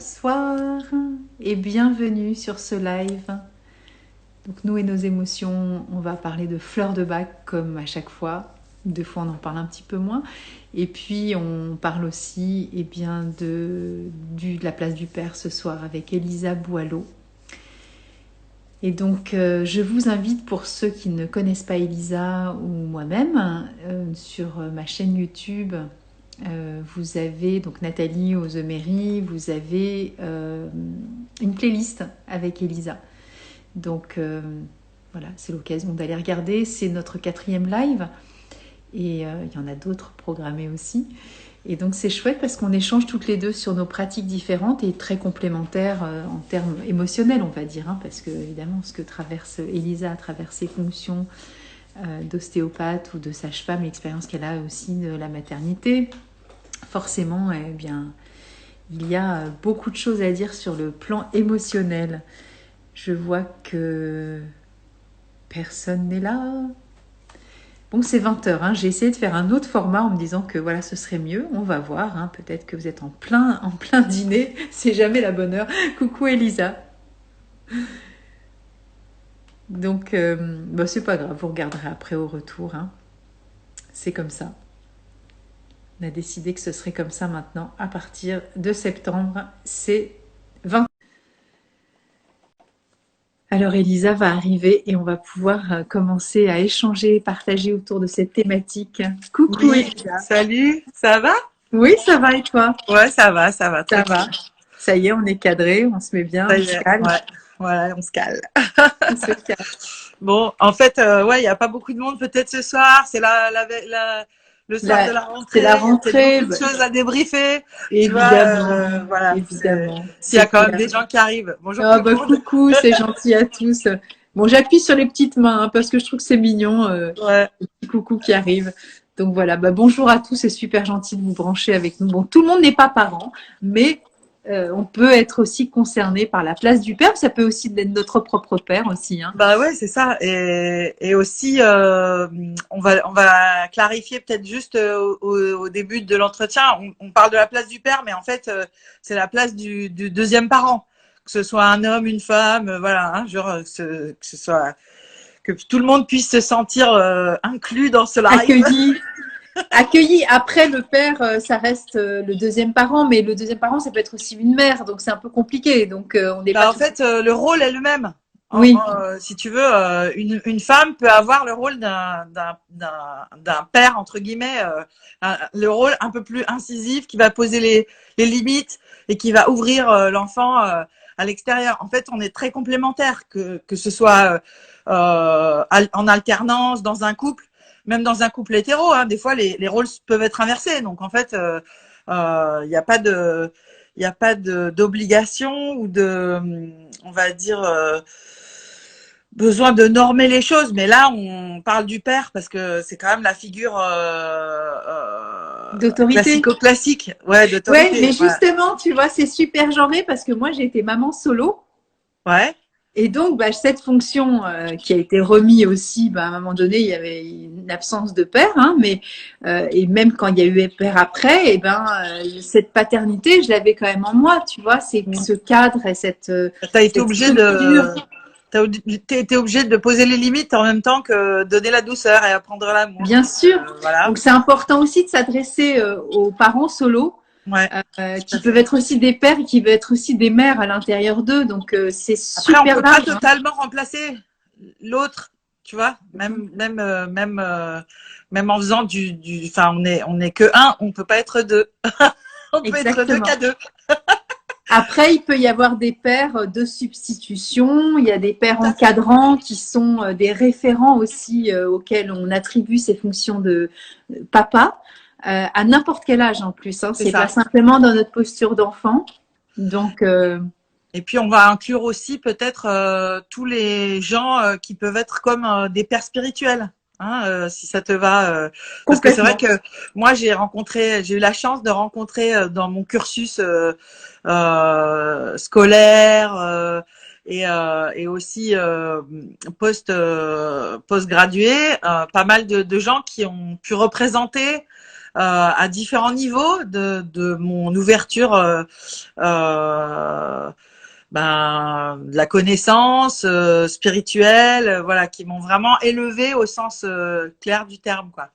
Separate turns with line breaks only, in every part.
Bonsoir et bienvenue sur ce live. Donc nous et nos émotions, on va parler de fleurs de bac comme à chaque fois. Deux fois on en parle un petit peu moins. Et puis on parle aussi de la place du Père ce soir avec Elisa Boileau. Et donc je vous invite, pour ceux qui ne connaissent pas Elisa ou moi-même, sur ma chaîne YouTube, vous avez donc Nathalie Ozemery, vous avez une playlist avec Elisa. Donc voilà, c'est l'occasion d'aller regarder. C'est notre 4e live et il y en a d'autres programmés aussi. Et donc c'est chouette parce qu'on échange toutes les deux sur nos pratiques différentes et très complémentaires en termes émotionnels, on va dire, hein, parce que évidemment ce que traverse Elisa à travers ses fonctions d'ostéopathe ou de sage-femme, l'expérience qu'elle a aussi de la maternité, forcément, eh bien, il y a beaucoup de choses à dire sur le plan émotionnel. Je vois que personne n'est là. Bon, c'est 20h, hein. J'ai essayé de faire un autre format en me disant que voilà, ce serait mieux. On va voir, hein. Peut-être que vous êtes en plein dîner. C'est jamais la bonne heure. Coucou Elisa. Donc, bon, c'est pas grave, vous regarderez après au retour, hein. C'est comme ça. On a décidé que ce serait comme ça maintenant. À partir de septembre, c'est 20. Alors Elisa va arriver et on va pouvoir commencer à échanger, partager autour de cette thématique. Coucou
Oui,
Elisa.
salut, ça va?
Oui, ça va et toi?
Ouais, ça va,
Ça
très
va.
bien.
Ça y est, on est cadré, on se met bien,
Ça
on
y
se
est,
calme.
ouais, voilà, on se cale.
On se calme.
Bon, en fait, ouais, il n'y a pas beaucoup de monde peut-être ce soir, c'est le soir de la
C'est
rentrée,
la
il y a peut-être
rentrée,
beaucoup de choses à débriefer, tu vois,
évidemment,
voilà,
évidemment,
s'il y
c'est
a quand même
clair.
des gens qui arrivent. Bonjour
Ah
tout le
bah
monde.
coucou, c'est gentil à tous. Bon, j'appuie sur les petites mains hein, parce que je trouve que c'est mignon,
Ouais.
les petits coucous qui arrivent. Donc voilà, bah bonjour à tous, c'est super gentil de vous brancher avec nous. Bon, tout le monde n'est pas parent, mais on peut être aussi concerné par la place du père. Ça peut aussi être notre propre père aussi, hein.
Bah ouais, c'est ça. Et aussi, on va clarifier peut-être juste au début de l'entretien. On parle de la place du père, mais en fait, c'est la place du deuxième parent, que ce soit un homme, une femme, voilà, hein, genre que ce soit que tout le monde puisse se sentir inclus dans ce live.
Accueilli. Après, le père, ça reste le deuxième parent, mais le deuxième parent, ça peut être aussi une mère, donc c'est un peu compliqué. Donc on n'est pas
Bah, en
tout.
fait, le rôle est le même.
Oui,
Si tu veux, une femme peut avoir le rôle d'un père, entre guillemets, le rôle un peu plus incisif qui va poser les limites et qui va ouvrir l'enfant à l'extérieur. En fait, on est très complémentaires, que ce soit en alternance, dans un couple, même dans un couple hétéro. Hein, des fois, les rôles peuvent être inversés. Donc, en fait, il n'y a pas de il n'y a pas d'obligation ou de, on va dire, besoin de normer les choses. Mais là, on parle du père parce que c'est quand même la figure
d'autorité.
classico-classique, ouais,
Ouais, mais
d'autorité. Ouais.
justement, tu vois, c'est super genré parce que moi, j'ai été maman solo.
Ouais.
Et donc, bah, cette fonction qui a été remise aussi, bah, à un moment donné, il y avait une absence de père, hein, mais et même quand il y a eu père après, et ben cette paternité, je l'avais quand même en moi, tu vois, c'est ce cadre et
T'as été
cette
obligé
structure.
t'as été obligé de poser les limites en même temps que donner la douceur et apprendre l'amour.
Bien
Donc,
sûr.
voilà.
Donc, c'est important aussi de s'adresser aux parents solo,
Ouais. Tout
qui
à
peuvent
fait.
être aussi des pères et qui peuvent être aussi des mères à l'intérieur d'eux. Donc, c'est
Après, on
super
peut pas
large, hein.
totalement remplacer l'autre, tu vois. Même en faisant enfin, on est que un, on peut pas être deux. On peut être deux
Exactement.
qu'à deux.
Après, il peut y avoir des pères de substitution, il y a des pères
Tout à fait.
encadrants qui sont des référents aussi auxquels on attribue ces fonctions de papa, à n'importe quel âge en plus, hein.
C'est
C'est pas
ça.
simplement dans notre posture d'enfant. Donc,
Et puis, on va inclure aussi peut-être tous les gens qui peuvent être comme des pères spirituels. Hein, si ça te va, parce que c'est vrai
complètement.
que moi j'ai eu la chance de rencontrer dans mon cursus scolaire et aussi post-gradué pas mal de gens qui ont pu représenter à différents niveaux de mon ouverture, de la connaissance spirituelle, voilà, qui m'ont vraiment élevée au sens clair du terme, quoi.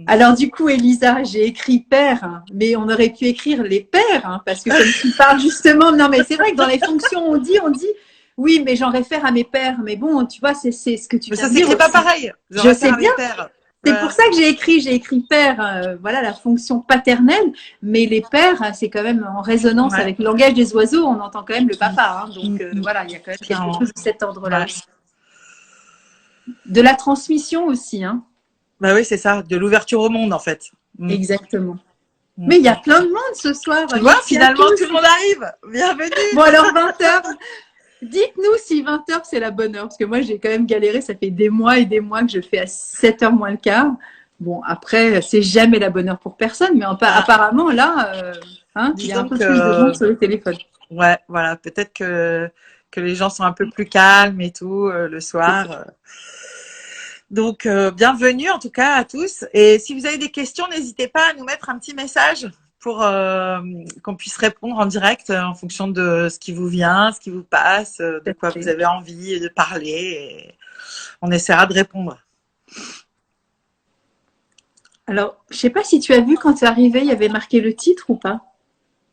Alors du coup, Elisa, j'ai écrit père, hein, mais on aurait pu écrire les pères, hein, parce que comme tu parles justement, non mais c'est vrai que dans les fonctions, on dit, oui, mais j'en réfère à mes pères. Mais bon, tu vois, c'est ce que tu
Mais
viens
ça
de dire
s'écrit pas
aussi.
pareil. J'en
Je
réfère
sais
à mes
bien.
pères.
C'est
Voilà.
pour ça que j'ai écrit père, voilà la fonction paternelle, mais les pères, c'est quand même en résonance
Ouais.
avec le langage des oiseaux, on entend quand même le papa. Hein, donc voilà, il y a quand même quelque
Clairement.
chose de cet ordre-là
Ouais.
aussi. De la transmission aussi, hein.
Bah oui, c'est ça, de l'ouverture au monde en fait.
Exactement. Mais il y a plein de monde ce soir.
Tu vois,
Merci à
finalement, tout
tous.
le monde arrive. Bienvenue.
Bon, alors 20h. Dites-nous si 20h c'est la bonne heure. Parce que moi, j'ai quand même galéré. Ça fait des mois et des mois que je fais à 7h moins le quart. Bon, après, c'est jamais la bonne heure pour personne. Mais apparemment, là, il y a un
Disons
peu plus de
que,
monde sur le téléphone.
ouais, voilà, peut-être que les gens sont un peu plus calmes et tout le soir. Donc, bienvenue en tout cas à tous. Et si vous avez des questions, n'hésitez pas à nous mettre un petit message pour qu'on puisse répondre en direct en fonction de ce qui vous vient, ce qui vous passe, de quoi vous avez envie de parler. Et on essaiera de répondre.
Alors, je sais pas si tu as vu quand tu es arrivé, il y avait marqué le titre ou pas.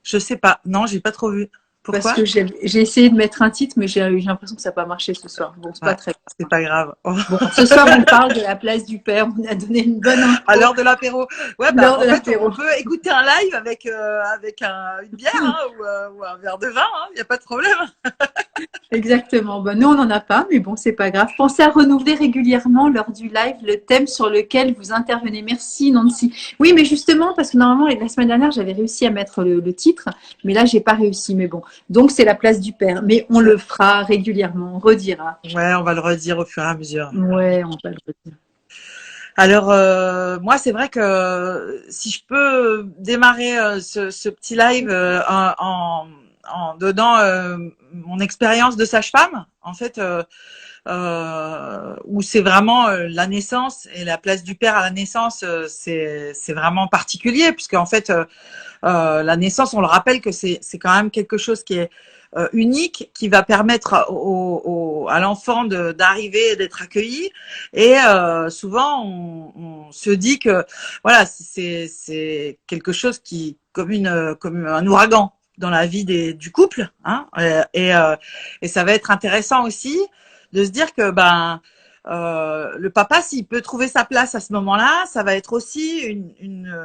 Je sais pas. Non, j'ai pas trop vu.
Parce
Pourquoi?
que j'ai essayé de mettre un titre, mais j'ai l'impression que ça n'a pas marché ce soir. Bon, c'est pas très grave.
C'est pas grave.
Bon, ce soir, on parle de la place du père. On a donné une bonne info.
À l'heure de l'apéro. Ouais,
L'heure
en
de
fait,
l'apéro.
on peut écouter un live avec une bière hein, ou un verre de vin. Il n'y a pas de problème.
Exactement. Ben, nous, on n'en a pas, mais bon, c'est pas grave. Pensez à renouveler régulièrement lors du live le thème sur lequel vous intervenez. Merci, Nancy. Oui, mais justement, parce que normalement, la semaine dernière, j'avais réussi à mettre le titre, mais là, j'ai pas réussi. Mais bon, donc c'est la place du père. Mais on le fera régulièrement, on redira.
Ouais, on va le redire au fur et à mesure.
Ouais, on va le redire.
Alors, moi, c'est vrai que si je peux démarrer ce petit live en donnant mon expérience de sage-femme, en fait, où c'est vraiment la naissance et la place du père à la naissance, c'est vraiment particulier, puisque en fait, la naissance, on le rappelle que c'est quand même quelque chose qui est unique, qui va permettre à l'enfant d'arriver et d'être accueilli. Et souvent, on se dit que voilà, c'est quelque chose qui comme un ouragan dans la vie du couple, hein, et ça va être intéressant aussi de se dire que le papa, s'il peut trouver sa place à ce moment-là, ça va être aussi une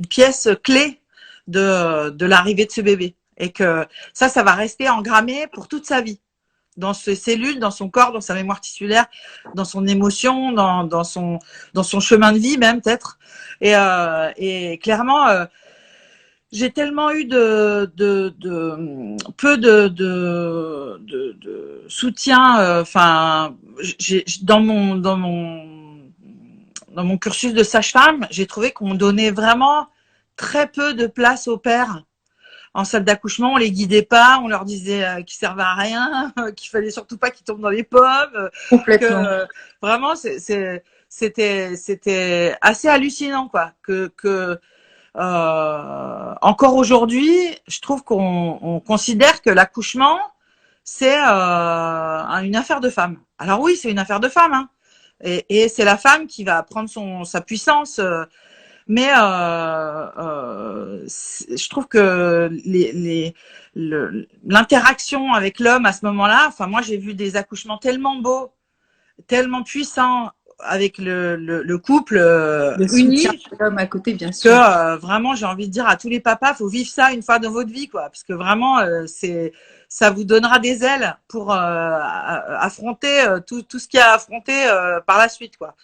pièce clé de l'arrivée de ce bébé. Et que ça va rester engrammé pour toute sa vie. Dans ses cellules, dans son corps, dans sa mémoire tissulaire, dans son émotion, dans son chemin de vie même peut-être. Et clairement, j'ai tellement eu peu de soutien. Enfin, dans mon cursus de sage-femme, j'ai trouvé qu'on donnait vraiment très peu de place aux pères. En salle d'accouchement, on les guidait pas, on leur disait qu'ils servaient à rien, qu'il fallait surtout pas qu'ils tombent dans les pommes.
Complètement.
Que, vraiment, c'était assez hallucinant, quoi. Encore aujourd'hui, je trouve qu'on considère que l'accouchement, c'est une affaire de femme. Alors oui, c'est une affaire de femme, hein. Et c'est la femme qui va prendre sa puissance. Mais je trouve que l'interaction avec l'homme à ce moment-là, enfin moi j'ai vu des accouchements tellement beaux, tellement puissants avec le couple uni,
l'homme à côté, bien sûr.
que vraiment j'ai envie de dire à tous les papas, faut vivre ça une fois dans votre vie, quoi, parce que vraiment ça vous donnera des ailes pour affronter tout ce qu'il y a à affronter par la suite, quoi.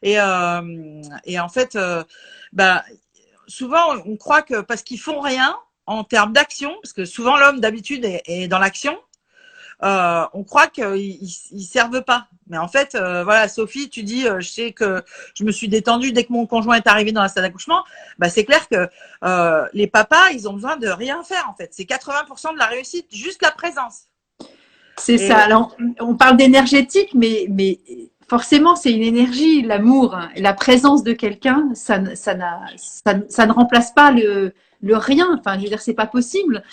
Et en fait, souvent on croit que parce qu'ils font rien en termes d'action, parce que souvent l'homme d'habitude est dans l'action, on croit qu'ils servent pas. Mais en fait, voilà, Sophie, tu dis, je sais que je me suis détendue dès que mon conjoint est arrivé dans la salle d'accouchement. C'est clair que les papas, ils ont besoin de rien faire en fait. C'est 80% de la réussite, juste la présence.
C'est ça. Alors, on parle d'énergétique, mais forcément, c'est une énergie, l'amour, hein, la présence de quelqu'un, ça ne remplace pas le rien. Enfin, je veux dire, c'est pas possible.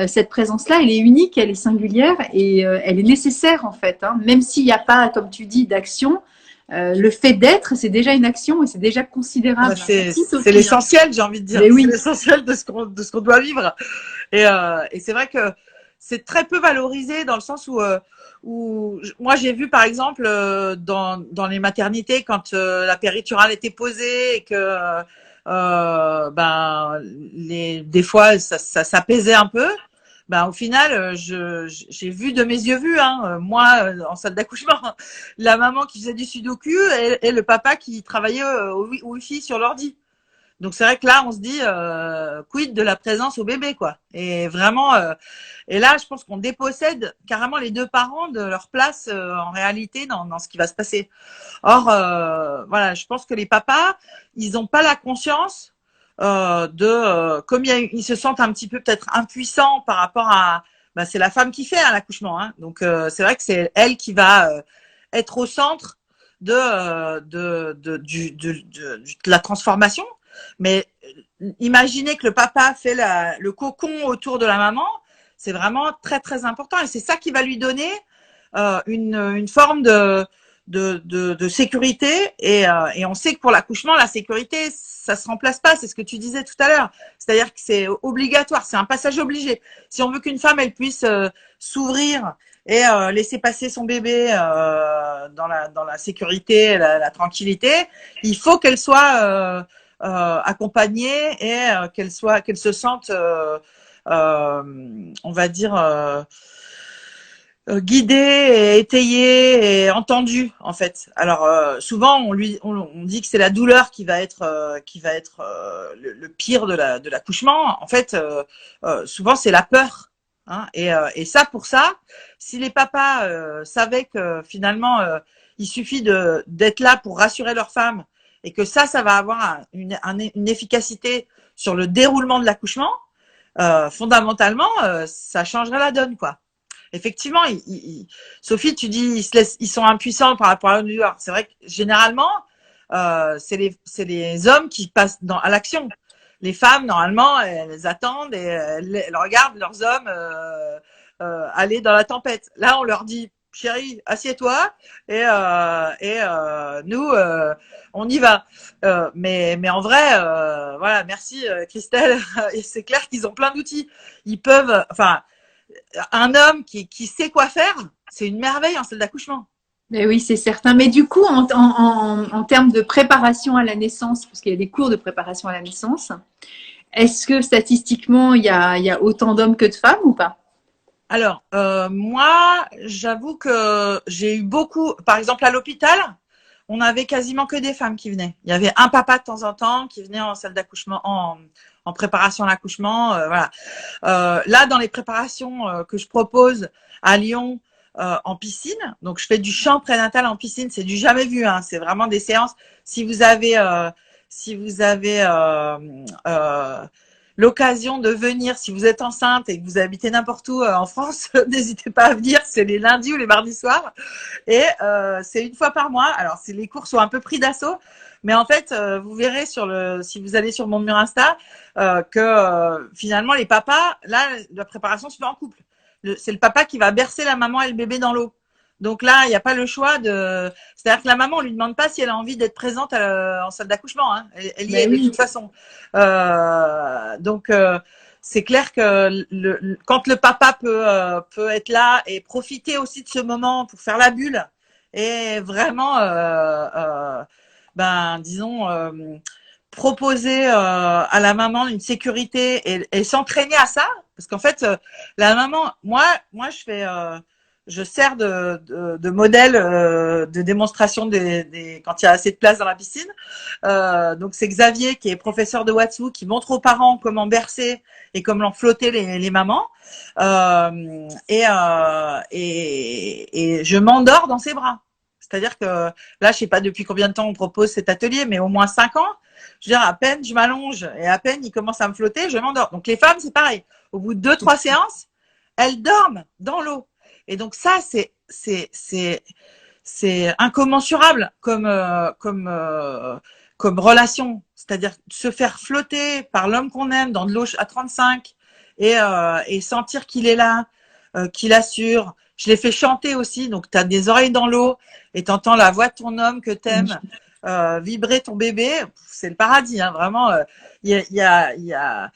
Cette présence-là, elle est unique, elle est singulière et elle est nécessaire en fait. Hein. Même s'il n'y a pas, comme tu dis, d'action, le fait d'être, c'est déjà une action et c'est déjà considérable.
C'est
Merci Sophie.
l'essentiel, j'ai envie de dire.
Mais oui.
C'est l'essentiel de ce qu'on doit vivre. Et c'est vrai que c'est très peu valorisé dans le sens où moi j'ai vu par exemple dans les maternités quand la péridurale était posée et que ben des fois ça s'apaisait un peu. Ben, au final, j'ai vu de mes yeux vus, hein, moi, en salle d'accouchement, la maman qui faisait du sudoku et le papa qui travaillait au Wi-Fi sur l'ordi. Donc c'est vrai que là, on se dit quid de la présence au bébé, quoi. Et vraiment, et là, je pense qu'on dépossède carrément les deux parents de leur place en réalité dans ce qui va se passer. Or, voilà, je pense que les papas, ils n'ont pas la conscience comme ils se sentent un petit peu peut-être impuissants par rapport à, bah, c'est la femme qui fait l'accouchement, hein. Donc c'est vrai que c'est elle qui va être au centre de la transformation. Mais imaginez que le papa fait le cocon autour de la maman, c'est vraiment très très important et c'est ça qui va lui donner une forme de sécurité et on sait que pour l'accouchement, la sécurité, ça se remplace pas, c'est ce que tu disais tout à l'heure. C'est-à-dire que c'est obligatoire, c'est un passage obligé. Si on veut qu'une femme, elle puisse s'ouvrir et laisser passer son bébé dans la sécurité, la tranquillité, il faut qu'elle soit accompagnée et qu'elle se sente, on va dire, guidée et étayée et entendue en fait. Alors souvent on dit que c'est la douleur qui va être le pire de l'accouchement. En fait, souvent c'est la peur. Hein, et ça, pour ça, si les papas savaient que finalement il suffit d'être là pour rassurer leur femme et que ça va avoir une efficacité sur le déroulement de l'accouchement, fondamentalement, ça changerait la donne, quoi. Effectivement, Sophie, tu dis ils sont impuissants par rapport à la douleur. C'est vrai que généralement, c'est les hommes qui passent à l'action. Les femmes, normalement, elles attendent et elles regardent leurs hommes aller dans la tempête. Là, on leur dit, chérie, assieds-toi et nous, on y va. Mais en vrai, voilà, merci Christelle. C'est clair qu'ils ont plein d'outils. Ils peuvent, enfin, un homme qui sait quoi faire, c'est une merveille en salle d'accouchement.
Mais oui, c'est certain. Mais du coup, en termes de préparation à la naissance, parce qu'il y a des cours de préparation à la naissance, est-ce que statistiquement, il y a autant d'hommes que de femmes ou pas?
Alors, moi, j'avoue que j'ai eu beaucoup, par exemple à l'hôpital, on avait quasiment que des femmes qui venaient. Il y avait un papa de temps en temps qui venait en salle d'accouchement, en préparation à l'accouchement. Voilà. Là, dans les préparations que je propose à Lyon, en piscine, donc je fais du chant prénatal en piscine, c'est du jamais vu, hein. C'est vraiment des séances. Si vous avez l'occasion de venir, si vous êtes enceinte et que vous habitez n'importe où en France, n'hésitez pas à venir. C'est les lundis ou les mardis soirs et c'est une fois par mois. Alors, les cours sont un peu pris d'assaut, mais en fait, vous verrez si vous allez sur mon mur Insta, que finalement les papas, là, la préparation se fait en couple. C'est le papa qui va bercer la maman et le bébé dans l'eau. Donc là, il n'y a pas le choix c'est-à-dire que la maman, on lui demande pas si elle a envie d'être présente en salle d'accouchement, hein. Elle y est de toute façon. Donc c'est clair que quand le papa peut être là et profiter aussi de ce moment pour faire la bulle et vraiment, disons, proposer à la maman une sécurité et s'entraîner à ça, parce qu'en fait, la maman, moi, je sers de modèle de démonstration quand il y a assez de place dans la piscine. Donc c'est Xavier qui est professeur de Watsu qui montre aux parents comment bercer et comment flotter les mamans. Et je m'endors dans ses bras. C'est-à-dire que là, je sais pas depuis combien de temps on propose cet atelier, mais au moins 5 ans. Je veux dire, à peine je m'allonge et à peine il commence à me flotter, je m'endors. Donc les femmes, c'est pareil. Au bout de 2-3 séances, elles dorment dans l'eau. Et donc ça, c'est incommensurable comme relation. C'est-à-dire se faire flotter par l'homme qu'on aime dans de l'eau à 35 et sentir qu'il est là, qu'il assure. Je l'ai fait chanter aussi, donc tu as des oreilles dans l'eau et tu entends la voix de ton homme que t'aimes vibrer ton bébé. C'est le paradis, hein, vraiment. Il y a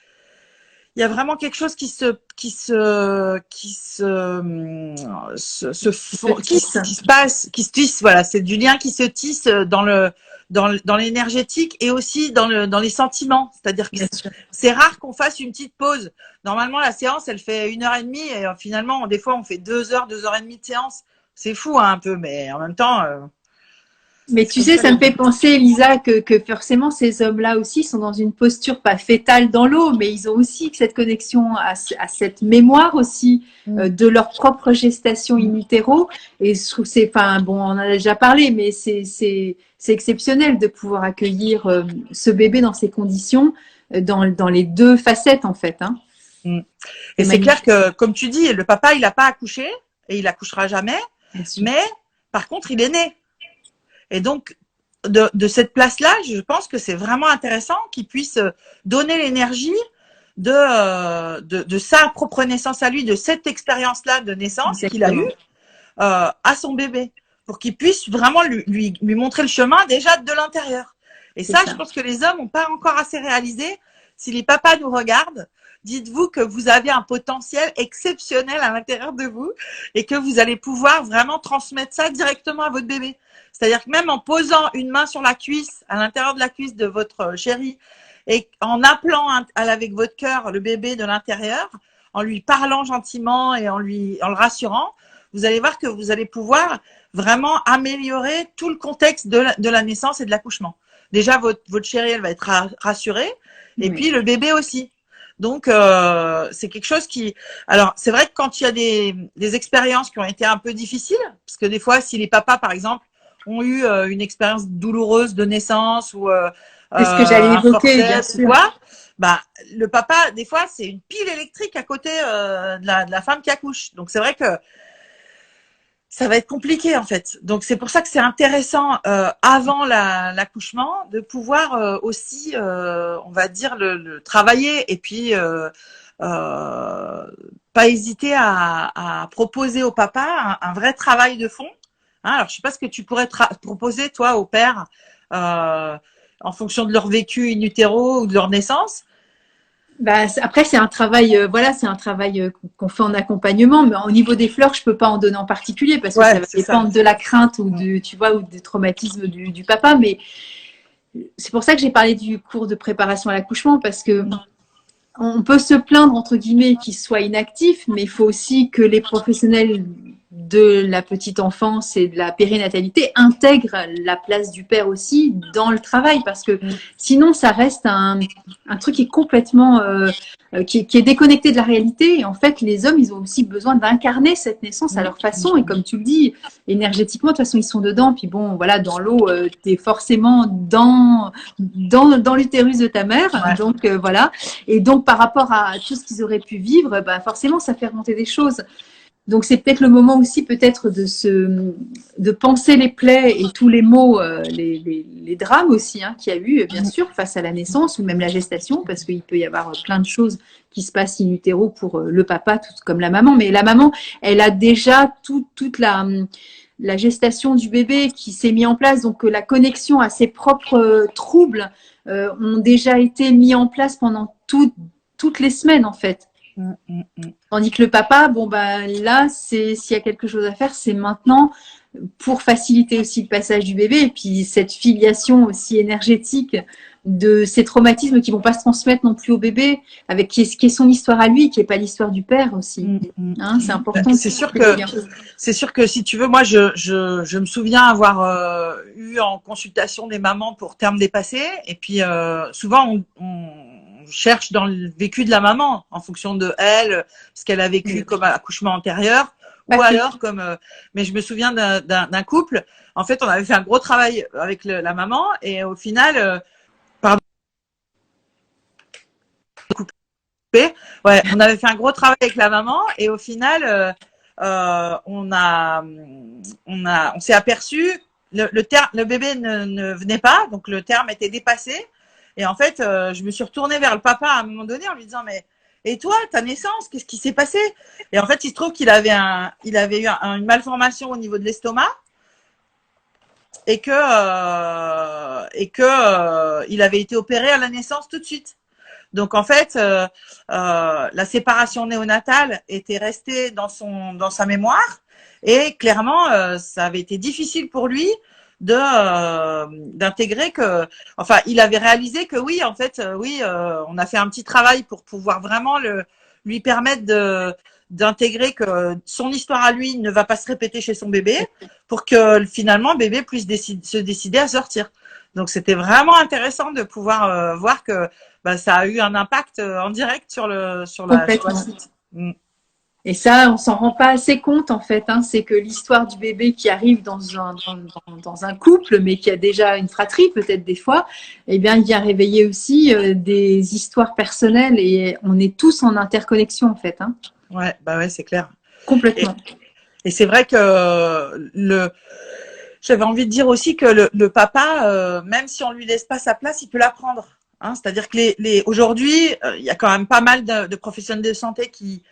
vraiment quelque chose qui se passe, qui se tisse. Voilà, c'est du lien qui se tisse dans l'énergétique et aussi dans les sentiments. C'est-à-dire que c'est rare qu'on fasse une petite pause. Normalement, la séance, elle fait 1h30 et finalement, des fois, on fait 2 heures, 2h30 de séance. C'est fou, hein, un peu, mais en même temps.
Mais tu sais, ça me fait penser, Elisa, que forcément ces hommes-là aussi sont dans une posture pas fétale dans l'eau, mais ils ont aussi cette connexion à cette mémoire aussi de leur propre gestation in utero. Et je trouve c'est, enfin bon, on en a déjà parlé, mais c'est exceptionnel de pouvoir accueillir ce bébé dans ces conditions, dans les deux facettes en fait. Hein.
Et c'est clair que, comme tu dis, le papa il n'a pas accouché et il accouchera jamais, mais par contre il est né. Et donc, de cette place-là, je pense que c'est vraiment intéressant qu'il puisse donner l'énergie de sa propre naissance à lui, de cette expérience-là de naissance qu'il a eue à son bébé, pour qu'il puisse vraiment lui montrer le chemin déjà de l'intérieur. Et ça, je pense que les hommes n'ont pas encore assez réalisé. Si les papas nous regardent, dites-vous que vous avez un potentiel exceptionnel à l'intérieur de vous et que vous allez pouvoir vraiment transmettre ça directement à votre bébé. C'est-à-dire que même en posant une main sur la cuisse, à l'intérieur de la cuisse de votre chéri, et en appelant avec votre cœur le bébé de l'intérieur, en lui parlant gentiment et en le rassurant, vous allez voir que vous allez pouvoir vraiment améliorer tout le contexte de la naissance et de l'accouchement. Déjà, votre chérie, elle va être rassurée, et puis le bébé aussi. Donc, c'est quelque chose qui… Alors, c'est vrai que quand il y a des expériences qui ont été un peu difficiles, parce que des fois, si les papas, par exemple, ont eu une expérience douloureuse de naissance ou
c'est ce que j'allais évoquer, bien sûr.
Bah, le papa, des fois, c'est une pile électrique à côté de la femme qui accouche. Donc, c'est vrai que ça va être compliqué, en fait. Donc, c'est pour ça que c'est intéressant, avant l'accouchement, de pouvoir aussi, on va dire, le travailler et puis pas hésiter à proposer au papa un vrai travail de fond. Hein, alors, je sais pas ce que tu pourrais proposer, toi, au père, en fonction de leur vécu in utero ou de leur naissance.
Bah, après, c'est un travail, c'est un travail qu'on fait en accompagnement, mais au niveau des fleurs, je peux pas en donner en particulier parce que ça va dépendre de la crainte ou ou des traumatismes du papa. Mais c'est pour ça que j'ai parlé du cours de préparation à l'accouchement parce que on peut se plaindre, entre guillemets, qu'il soit inactif, mais il faut aussi que les professionnels de la petite enfance et de la périnatalité intègrent la place du père aussi dans le travail, parce que sinon, ça reste un truc qui est complètement… qui est déconnecté de la réalité. Et en fait, les hommes, ils ont aussi besoin d'incarner cette naissance à leur façon. Et comme tu le dis, énergétiquement, de toute façon, ils sont dedans. Puis bon, voilà, dans l'eau, tu es forcément dans l'utérus de ta mère. Ouais. Donc, voilà. Et donc, par rapport à tout ce qu'ils auraient pu vivre, bah, forcément, ça fait remonter des choses. Donc, c'est peut-être le moment aussi, peut-être, de penser les plaies et tous les maux, les drames aussi, hein, qu'il y a eu, bien sûr, face à la naissance ou même la gestation, parce qu'il peut y avoir plein de choses qui se passent in utero pour le papa, tout comme la maman. Mais la maman, elle a déjà toute la gestation du bébé qui s'est mis en place, donc la connexion à ses propres troubles ont déjà été mis en place pendant toutes les semaines, en fait. Tandis que le papa, bon bah là, s'il y a quelque chose à faire, c'est maintenant pour faciliter aussi le passage du bébé et puis cette filiation aussi énergétique de ces traumatismes qui vont pas se transmettre non plus au bébé, avec qui est son histoire à lui, qui est pas l'histoire du père aussi. Hein, c'est important.
C'est sûr que si tu veux, moi je me souviens avoir eu en consultation des mamans pour terme dépassé et puis souvent on cherche dans le vécu de la maman en fonction de elle, ce qu'elle a vécu comme accouchement antérieur, ou alors comme. Mais je me souviens d'un couple. En fait, on avait fait un gros travail avec la maman et au final, on avait fait un gros travail avec la maman et au final, on s'est aperçu, le bébé ne venait pas, donc le terme était dépassé. Et en fait, je me suis retournée vers le papa à un moment donné en lui disant, mais et toi, ta naissance, qu'est-ce qui s'est passé? Et en fait, il se trouve qu'il avait eu une malformation au niveau de l'estomac et que il avait été opéré à la naissance tout de suite. Donc en fait, la séparation néonatale était restée dans sa mémoire et clairement, ça avait été difficile pour lui d'intégrer que, enfin, il avait réalisé que oui, en fait, oui, on a fait un petit travail pour pouvoir vraiment lui permettre d'intégrer que son histoire à lui ne va pas se répéter chez son bébé pour que finalement bébé puisse se décider à sortir. Donc c'était vraiment intéressant de pouvoir voir que ça a eu un impact en direct sur la suite.
Et ça, on s'en rend pas assez compte en fait. Hein. C'est que l'histoire du bébé qui arrive dans un couple, mais qui a déjà une fratrie peut-être des fois, eh bien, il vient réveiller aussi des histoires personnelles et on est tous en interconnexion en fait. Hein.
Ouais, ouais, c'est clair.
Complètement.
Et c'est vrai que j'avais envie de dire aussi que le papa, même si on lui laisse pas sa place, il peut la prendre. Hein. C'est-à-dire que aujourd'hui, il y a quand même pas mal de professionnels de santé qui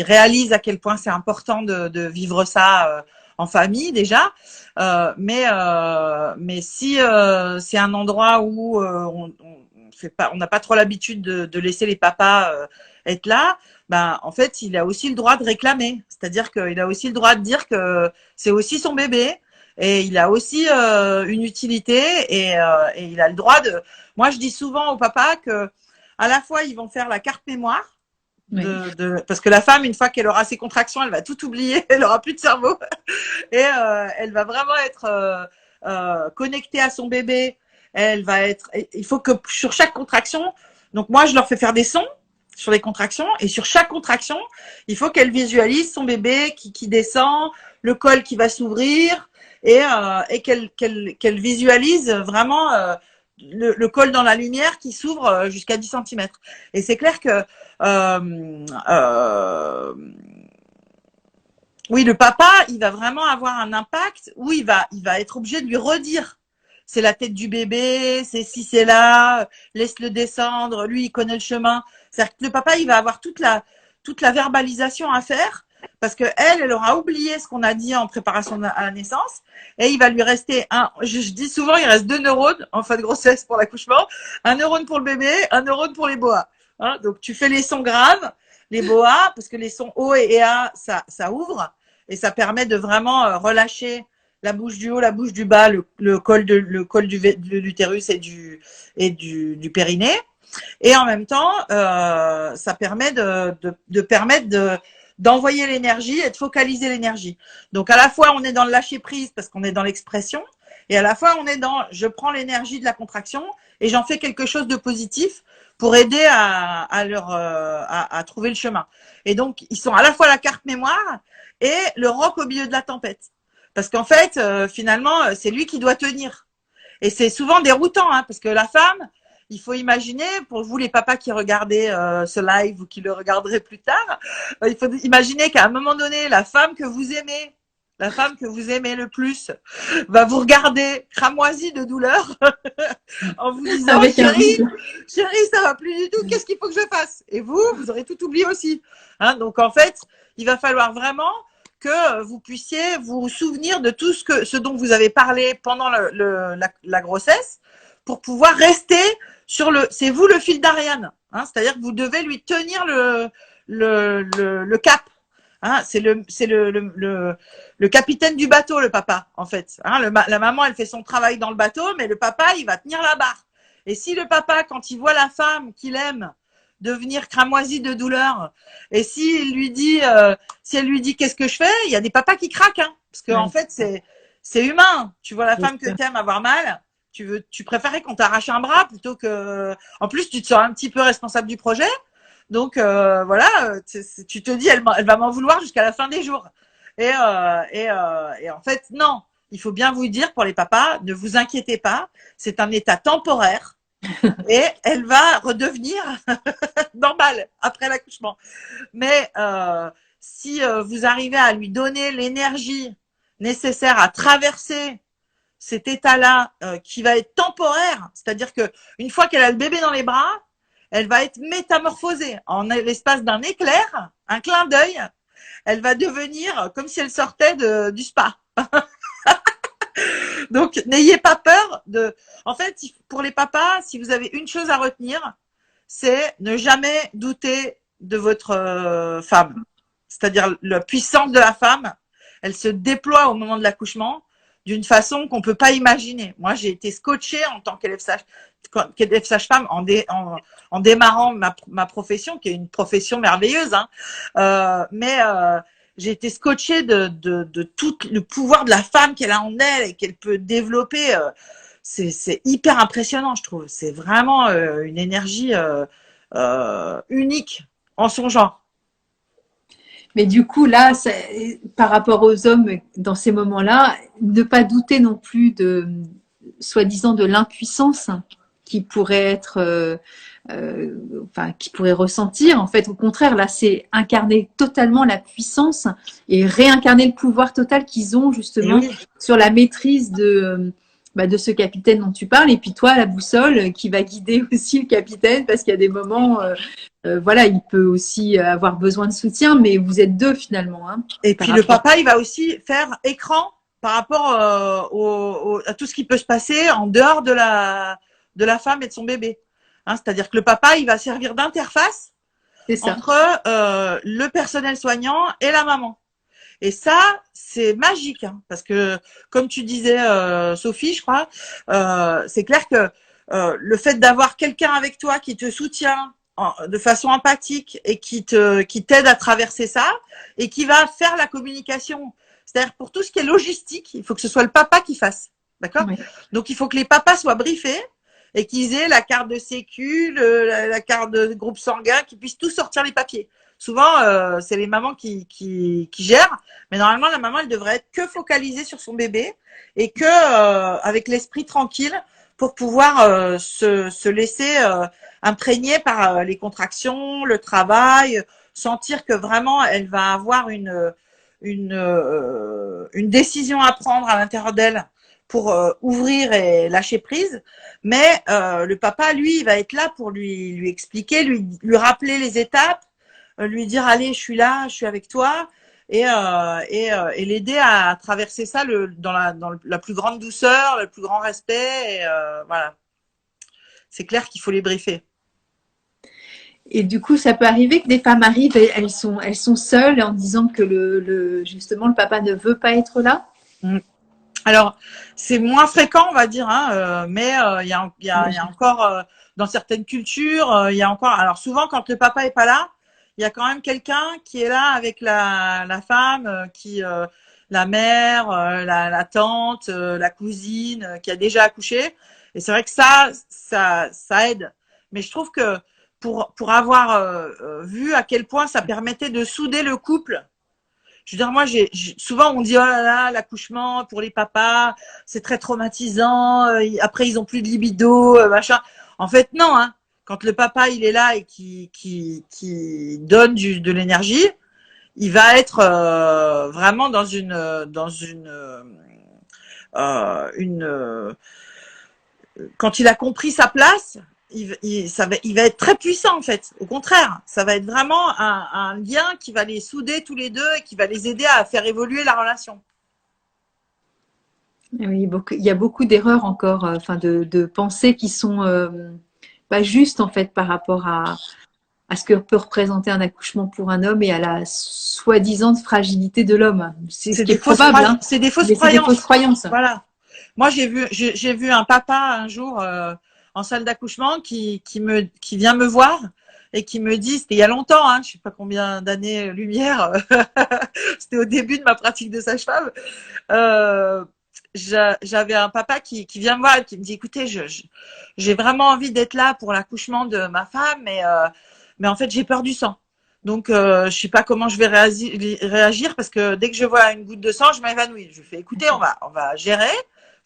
réalisent à quel point c'est important de vivre ça en famille déjà. Mais si c'est un endroit où on n'a pas trop l'habitude de laisser les papas être là, en fait, il a aussi le droit de réclamer. C'est-à-dire qu'il a aussi le droit de dire que c'est aussi son bébé et il a aussi une utilité et il a le droit de. Moi, je dis souvent aux papas que à la fois ils vont faire la carte mémoire. Parce que la femme, une fois qu'elle aura ses contractions, elle va tout oublier, elle aura plus de cerveau et elle va vraiment être connectée à son bébé. Il faut que sur chaque contraction, donc moi je leur fais faire des sons sur les contractions et sur chaque contraction, il faut qu'elle visualise son bébé qui descend, le col qui va s'ouvrir et qu'elle visualise vraiment le col dans la lumière qui s'ouvre jusqu'à 10 cm. Et c'est clair que oui, le papa, il va vraiment avoir un impact où il va être obligé de lui redire. C'est la tête du bébé, c'est si c'est là, laisse-le descendre, lui il connaît le chemin. C'est-à-dire que le papa, il va avoir toute la verbalisation à faire parce que elle aura oublié ce qu'on a dit en préparation à la naissance et il va lui rester je dis souvent, il reste 2 neurones en fin de grossesse pour l'accouchement, un neurone pour le bébé, un neurone pour les boas. Hein, donc tu fais les sons graves, les boas, parce que les sons O et A, ça ouvre et ça permet de vraiment relâcher la bouche du haut, la bouche du bas, le col de l'utérus et du périnée. Et en même temps, ça permet de permettre d'envoyer l'énergie et de focaliser l'énergie. Donc à la fois on est dans le lâcher prise parce qu'on est dans l'expression, et à la fois on est dans je prends l'énergie de la contraction et j'en fais quelque chose de positif pour aider à trouver le chemin. Et donc ils sont à la fois la carte mémoire et le roc au milieu de la tempête. Parce qu'en fait, finalement, c'est lui qui doit tenir. Et c'est souvent déroutant, hein, parce que la femme, il faut imaginer, pour vous les papas qui regardez ce live ou qui le regarderez plus tard, il faut imaginer qu'à un moment donné, la femme que vous aimez le plus, va vous regarder cramoisie de douleur en vous disant chérie, ça va plus du tout, qu'est-ce qu'il faut que je fasse? Et vous aurez tout oublié aussi. Hein, donc en fait, il va falloir vraiment que vous puissiez vous souvenir de tout ce dont vous avez parlé pendant la grossesse pour pouvoir rester c'est vous le fil d'Ariane. Hein, c'est-à-dire que vous devez lui tenir le cap. Hein, c'est le capitaine du bateau, le papa, en fait. Hein, la maman, elle fait son travail dans le bateau, mais le papa, il va tenir la barre. Et si le papa, quand il voit la femme qu'il aime devenir cramoisie de douleur, et si elle lui dit qu'est-ce que je fais, il y a des papas qui craquent, hein, parce que en fait c'est humain. Tu vois la femme que t'aimes avoir mal, tu préférais qu'on t'arrache un bras plutôt que. En plus, tu te sens un petit peu responsable du projet. Donc voilà, tu te dis elle va m'en vouloir jusqu'à la fin des jours. Et en fait non, il faut bien vous dire pour les papas, ne vous inquiétez pas, c'est un état temporaire et elle va redevenir normale après l'accouchement. Mais si vous arrivez à lui donner l'énergie nécessaire à traverser cet état-là qui va être temporaire, c'est-à-dire que une fois qu'elle a le bébé dans les bras, elle va être métamorphosée en l'espace d'un éclair, un clin d'œil. Elle va devenir comme si elle sortait du spa. Donc, n'ayez pas peur de. En fait, pour les papas, si vous avez une chose à retenir, c'est ne jamais douter de votre femme. C'est-à-dire la puissance de la femme, elle se déploie au moment de l'accouchement d'une façon qu'on peut pas imaginer. Moi, j'ai été scotchée en tant qu'élève sage-femme en démarrant ma profession, qui est une profession merveilleuse, hein. Mais j'ai été scotchée de tout le pouvoir de la femme qu'elle a en elle et qu'elle peut développer. C'est hyper impressionnant, je trouve. C'est vraiment une énergie unique en son genre.
Mais du coup, là, par rapport aux hommes, dans ces moments-là, ne pas douter non plus de, soi-disant, de l'impuissance qui pourrait être, enfin, qui pourrait ressentir. En fait, au contraire, là, c'est incarner totalement la puissance et réincarner le pouvoir total qu'ils ont justement sur la maîtrise de ce capitaine dont tu parles. Et puis toi, la boussole qui va guider aussi le capitaine, parce qu'il y a des moments, voilà, il peut aussi avoir besoin de soutien, mais vous êtes deux finalement. Hein,
et puis le papa, il va aussi faire écran par rapport à tout ce qui peut se passer en dehors de la femme et de son bébé. Hein, c'est-à-dire que le papa, il va servir d'interface entre le personnel soignant et la maman. Et ça, c'est magique, hein, parce que, comme tu disais, Sophie, je crois, c'est clair que le fait d'avoir quelqu'un avec toi qui te soutient de façon empathique et qui t'aide à traverser ça et qui va faire la communication. C'est-à-dire pour tout ce qui est logistique, il faut que ce soit le papa qui fasse, d'accord ? Oui. Donc il faut que les papas soient briefés et qu'ils aient la carte de sécu, la carte de groupe sanguin, qu'ils puissent tous sortir les papiers. Souvent, c'est les mamans qui gèrent, mais normalement la maman elle devrait être que focalisée sur son bébé et que avec l'esprit tranquille pour pouvoir se laisser imprégner par les contractions, le travail, sentir que vraiment elle va avoir une décision à prendre à l'intérieur d'elle pour ouvrir et lâcher prise. Mais le papa, lui, il va être là pour lui expliquer, lui rappeler les étapes, lui dire allez, je suis là, je suis avec toi, et l'aider à traverser ça dans la plus grande douceur, le plus grand respect. Et voilà. C'est clair qu'il faut les briefer.
Et du coup, ça peut arriver que des femmes arrivent et elles sont seules en disant que justement le papa ne veut pas être là.
Alors, c'est moins fréquent, on va dire, hein, mais il y a encore dans certaines cultures, il y a encore. Alors souvent, quand le papa est pas là, il y a quand même quelqu'un qui est là avec la femme, la mère, la tante, la cousine, qui a déjà accouché. Et c'est vrai que ça aide. Mais je trouve que pour avoir vu à quel point ça permettait de souder le couple. Je veux dire, moi, souvent on dit oh là là, l'accouchement pour les papas, c'est très traumatisant. Après, ils ont plus de libido, machin. En fait, non. Hein. Quand le papa il est là et qui donne de l'énergie, il va être vraiment dans quand il a compris sa place. Il va être très puissant en fait. Au contraire, ça va être vraiment un lien qui va les souder tous les deux et qui va les aider à faire évoluer la relation.
Oui, il y a beaucoup d'erreurs encore, enfin de pensées qui sont pas justes en fait par rapport à ce que peut représenter un accouchement pour un homme et à la soi-disant fragilité de l'homme. C'est ce qui est probable. Hein.
C'est des fausses croyances. Voilà. Moi, j'ai vu un papa un jour en salle d'accouchement qui vient me voir et qui me dit, c'était il y a longtemps, hein, je sais pas combien d'années lumière, c'était au début de ma pratique de sage-femme. J'avais un papa qui vient me voir et qui me dit, écoutez, j'ai vraiment envie d'être là pour l'accouchement de ma femme, mais en fait j'ai peur du sang. Donc je sais pas comment je vais réagir parce que dès que je vois une goutte de sang, je m'évanouis. Je fais, écoutez, on va gérer.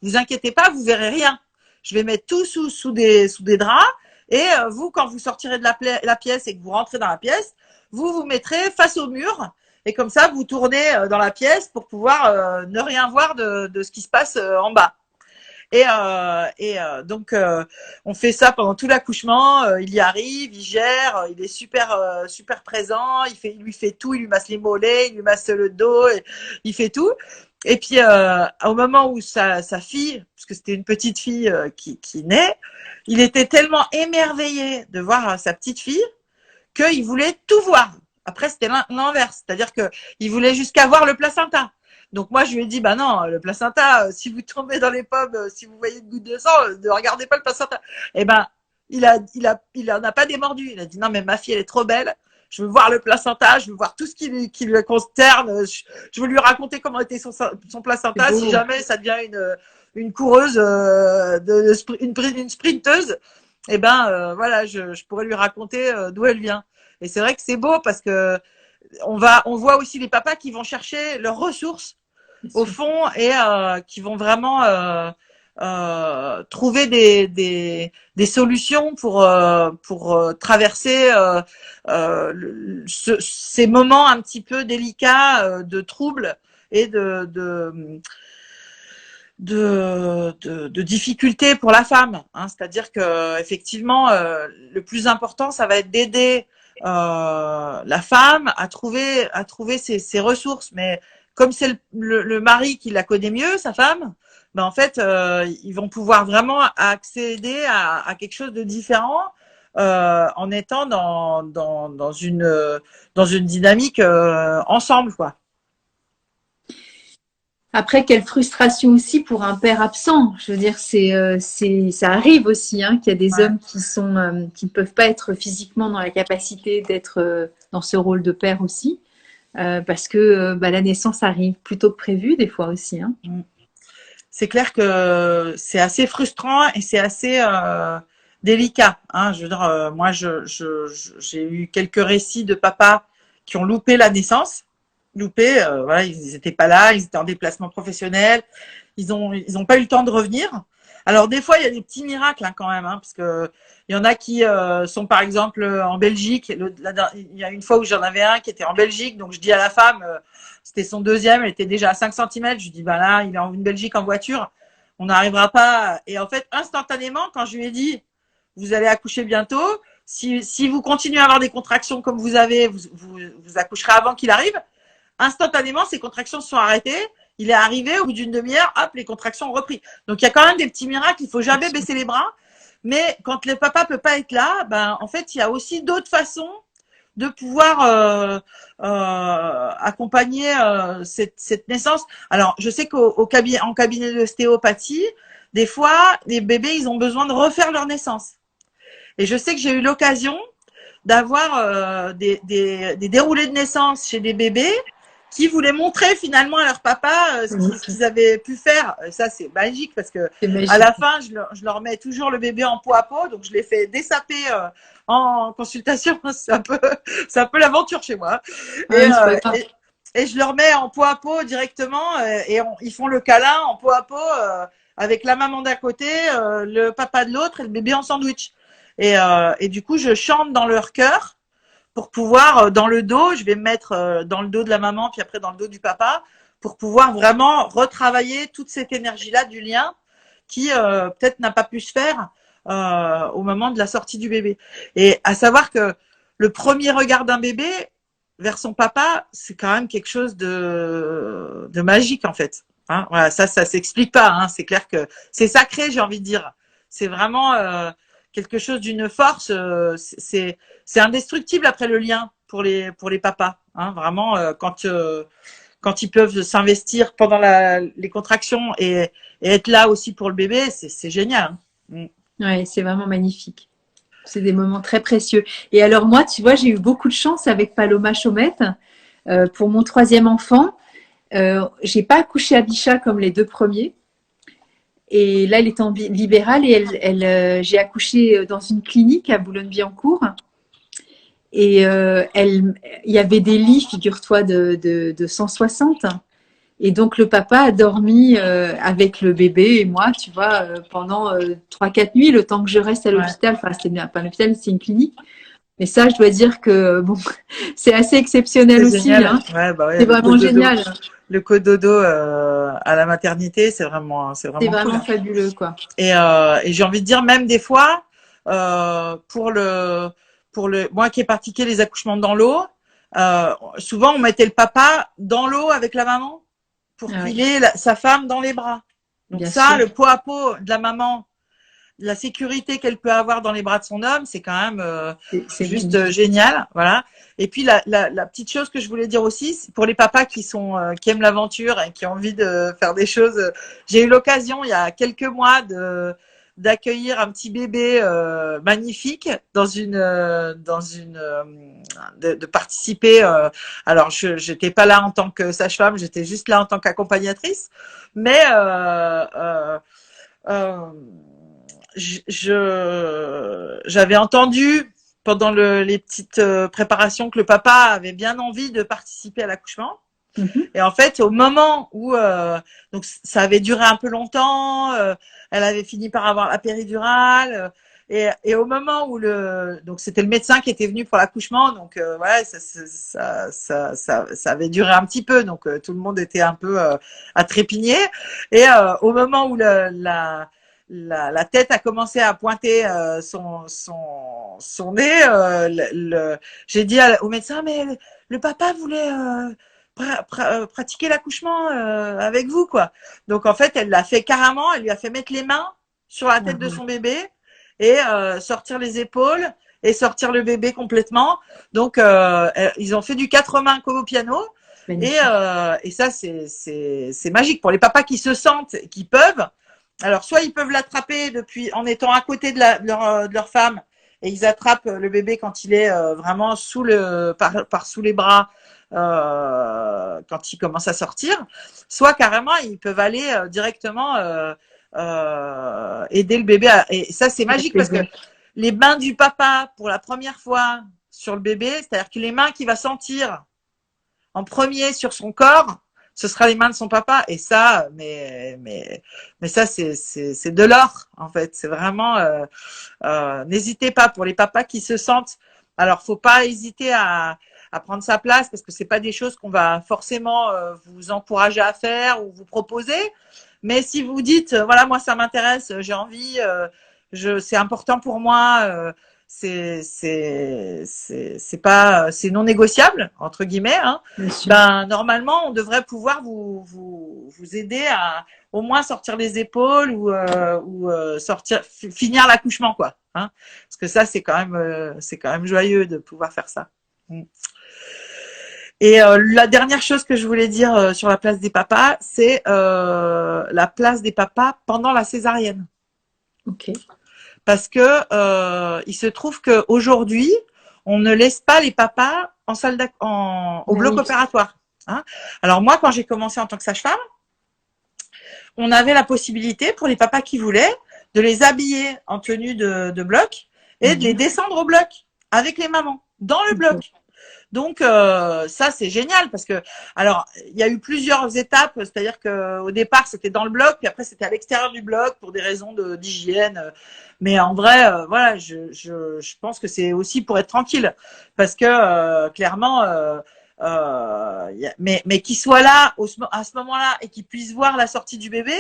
Vous inquiétez pas, vous verrez rien. Je vais mettre tout sous des draps et vous, quand vous sortirez de la pièce et que vous rentrez dans la pièce, vous mettrez face au mur et comme ça, vous tournez dans la pièce pour pouvoir ne rien voir de ce qui se passe en bas. Donc, on fait ça pendant tout l'accouchement. Il y arrive, il gère, il est super présent. Il lui fait tout, il lui masse les mollets, il lui masse le dos, il fait tout. Et puis, au moment où sa fille, parce que c'était une petite fille qui naît, il était tellement émerveillé de voir sa petite fille qu'il voulait tout voir. Après, c'était l'inverse, c'est-à-dire que il voulait jusqu'à voir le placenta. Donc moi, je lui ai dit, bah non, le placenta, si vous tombez dans les pommes, si vous voyez une goutte de sang, ne regardez pas le placenta. Eh ben, il en a pas démordu. Il a dit, non, mais ma fille, elle est trop belle. Je veux voir le placenta, je veux voir tout ce qui lui concerne. Je veux lui raconter comment était son placenta si jamais ça devient une coureuse, une sprinteuse. Eh ben, voilà, je pourrais lui raconter d'où elle vient. Et c'est vrai que c'est beau parce que on voit aussi les papas qui vont chercher leurs ressources au fond et qui vont vraiment trouver des solutions pour traverser ces moments un petit peu délicats de troubles et de difficultés pour la femme. Hein. C'est-à-dire que effectivement, le plus important, ça va être d'aider la femme à trouver ses ressources. Mais comme c'est le mari qui la connaît mieux, sa femme, ben en fait, ils vont pouvoir vraiment accéder à quelque chose de différent en étant dans une dynamique ensemble, quoi.
Après, quelle frustration aussi pour un père absent. Je veux dire, ça arrive aussi hein, qu'il y a des hommes qui ne peuvent pas être physiquement dans la capacité d'être dans ce rôle de père aussi, parce que la naissance arrive plus tôt que prévu des fois aussi. Hein.
C'est clair que c'est assez frustrant et c'est assez délicat. Hein. Je veux dire, moi, j'ai eu quelques récits de papas qui ont loupé la naissance. Voilà, ils n'étaient pas là, ils étaient en déplacement professionnel, ils ont pas eu le temps de revenir. Alors des fois il y a des petits miracles hein, quand même, hein, parce que il y en a qui sont par exemple en Belgique. Il y a une fois où j'en avais un qui était en Belgique, donc je dis à la femme, c'était son deuxième, elle était déjà à 5 cm, je lui dis bah là il est en Belgique en voiture, on n'arrivera pas. Et en fait instantanément quand je lui ai dit vous allez accoucher bientôt, si vous continuez à avoir des contractions comme vous avez, vous accoucherez avant qu'il arrive. Instantanément, ses contractions se sont arrêtées. Il est arrivé, au bout d'une demi-heure, hop, les contractions ont repris. Donc, il y a quand même des petits miracles. Il faut jamais baisser les bras. Mais quand le papa peut pas être là, ben, en fait, il y a aussi d'autres façons de pouvoir accompagner cette naissance. Alors, je sais en cabinet d'ostéopathie, des fois, les bébés, ils ont besoin de refaire leur naissance. Et je sais que j'ai eu l'occasion d'avoir des déroulés de naissance chez des bébés qui voulaient montrer finalement à leur papa ce qu'ils avaient pu faire. Ça, c'est magique parce que à la fin, je leur mets toujours le bébé en peau à peau. Donc, je les fais dessaper en consultation. C'est un peu l'aventure chez moi. Et je leur mets en peau à peau directement et ils font le câlin en peau à peau avec la maman d'un côté, le papa de l'autre et le bébé en sandwich. Et du coup, je chante dans leur cœur pour pouvoir, dans le dos, je vais me mettre dans le dos de la maman, puis après dans le dos du papa, pour pouvoir vraiment retravailler toute cette énergie-là du lien qui peut-être n'a pas pu se faire au moment de la sortie du bébé. Et à savoir que le premier regard d'un bébé vers son papa, c'est quand même quelque chose de magique en fait. Hein, voilà, ça s'explique pas. Hein, c'est clair que c'est sacré, j'ai envie de dire. C'est vraiment quelque chose d'une force. C'est indestructible après le lien pour les papas. Hein, vraiment, quand ils peuvent s'investir pendant les contractions et être là aussi pour le bébé, c'est génial. Hein.
Ouais, c'est vraiment magnifique. C'est des moments très précieux. Et alors moi, tu vois, j'ai eu beaucoup de chance avec Paloma Chaumette. Pour mon troisième enfant, j'ai pas accouché à Bichat comme les deux premiers. Et là, elle est en libérale et j'ai accouché dans une clinique à Boulogne-Billancourt. Et il y avait des lits, figure-toi, de 160. Et donc, le papa a dormi avec le bébé et moi, tu vois, pendant 3-4 nuits, le temps que je reste à l'hôpital. Enfin, c'était pas l'hôpital, c'est une clinique. Et ça, je dois dire que bon, c'est assez exceptionnel
C'est
aussi,
génial.
hein.
Ouais, bah ouais,
C'est vraiment génial.
le cododo à la maternité, c'est
C'est
vraiment cool.
vraiment fabuleux, quoi.
Et j'ai envie de dire même des fois, moi qui ai pratiqué les accouchements dans l'eau, souvent on mettait le papa dans l'eau avec la maman pour
Ah
qu'il
oui,
ait sa femme dans les bras. Donc
bien
ça,
sûr.
le pot à pot de la maman, la sécurité qu'elle peut avoir dans les bras de son homme, c'est quand même
C'est
juste
magnifique.
génial, voilà. Et puis la petite chose que je voulais dire aussi, c'est pour les papas qui aiment l'aventure et qui ont envie de faire des choses. J'ai eu l'occasion il y a quelques mois d'accueillir un petit bébé magnifique de participer. Alors j'étais pas là en tant que sage-femme, j'étais juste là en tant qu'accompagnatrice, mais euh, j'avais entendu pendant les petites préparations que le papa avait bien envie de participer à l'accouchement.
Mhm.
Et en fait, au moment où donc ça avait duré un peu longtemps, elle avait fini par avoir la péridurale. Et au moment où donc c'était le médecin qui était venu pour l'accouchement, donc ouais, ça avait duré un petit peu, donc tout le monde était un peu à trépigner. Et au moment où la tête a commencé à pointer son nez, j'ai dit au médecin, mais le papa voulait pratiquer l'accouchement avec vous, quoi. Donc en fait, elle l'a fait carrément, elle lui a fait mettre les mains sur la
Ah
tête de
ouais,
son bébé et sortir les épaules et sortir le bébé complètement. Donc ils ont fait du quatre mains comme au piano.
magnifique.
Et ça, c'est magique pour les papas qui se sentent, qui peuvent. Alors, soit ils peuvent l'attraper depuis en étant à côté de leur femme et ils attrapent le bébé quand il est vraiment par sous les bras quand il commence à sortir. Soit carrément ils peuvent aller directement aider le bébé. Et ça, c'est
Avec
magique parce que
plaisir.
les mains du papa pour la première fois sur le bébé, c'est-à-dire que les mains qu'il va sentir en premier sur son corps, ce sera les mains de son papa. Et ça, mais ça, c'est de l'or, en fait. C'est vraiment, n'hésitez pas pour les papas qui se sentent. Alors, faut pas hésiter à prendre sa place parce que c'est pas des choses qu'on va forcément vous encourager à faire ou vous proposer. Mais si vous dites, voilà, moi, ça m'intéresse, j'ai envie, c'est important pour moi, c'est pas, c'est non négociable entre guillemets. Hein,
Bien sûr.
ben normalement, on devrait pouvoir vous aider à au moins sortir les épaules ou finir l'accouchement, quoi. Hein, parce que ça, c'est quand même joyeux de pouvoir faire ça. Mm. Et la dernière chose que je voulais dire sur la place des papas, c'est la place des papas pendant la césarienne.
Ok.
Parce que il se trouve qu'aujourd'hui, on ne laisse pas les papas en au
Ah
bloc
oui.
opératoire. Hein. Alors moi, quand j'ai commencé en tant que sage-femme, on avait la possibilité pour les papas qui voulaient de les habiller en tenue de bloc et de les
Mhm.
descendre au bloc avec les mamans dans le
Ok.
bloc. Donc ça c'est génial parce que alors il y a eu plusieurs étapes, c'est-à-dire que au départ c'était dans le bloc, puis après c'était à l'extérieur du bloc pour des raisons d'hygiène. Mais en vrai, voilà, je pense que c'est aussi pour être tranquille parce que clairement, mais qu'il soit là à ce moment-là et qu'il puisse voir la sortie du bébé,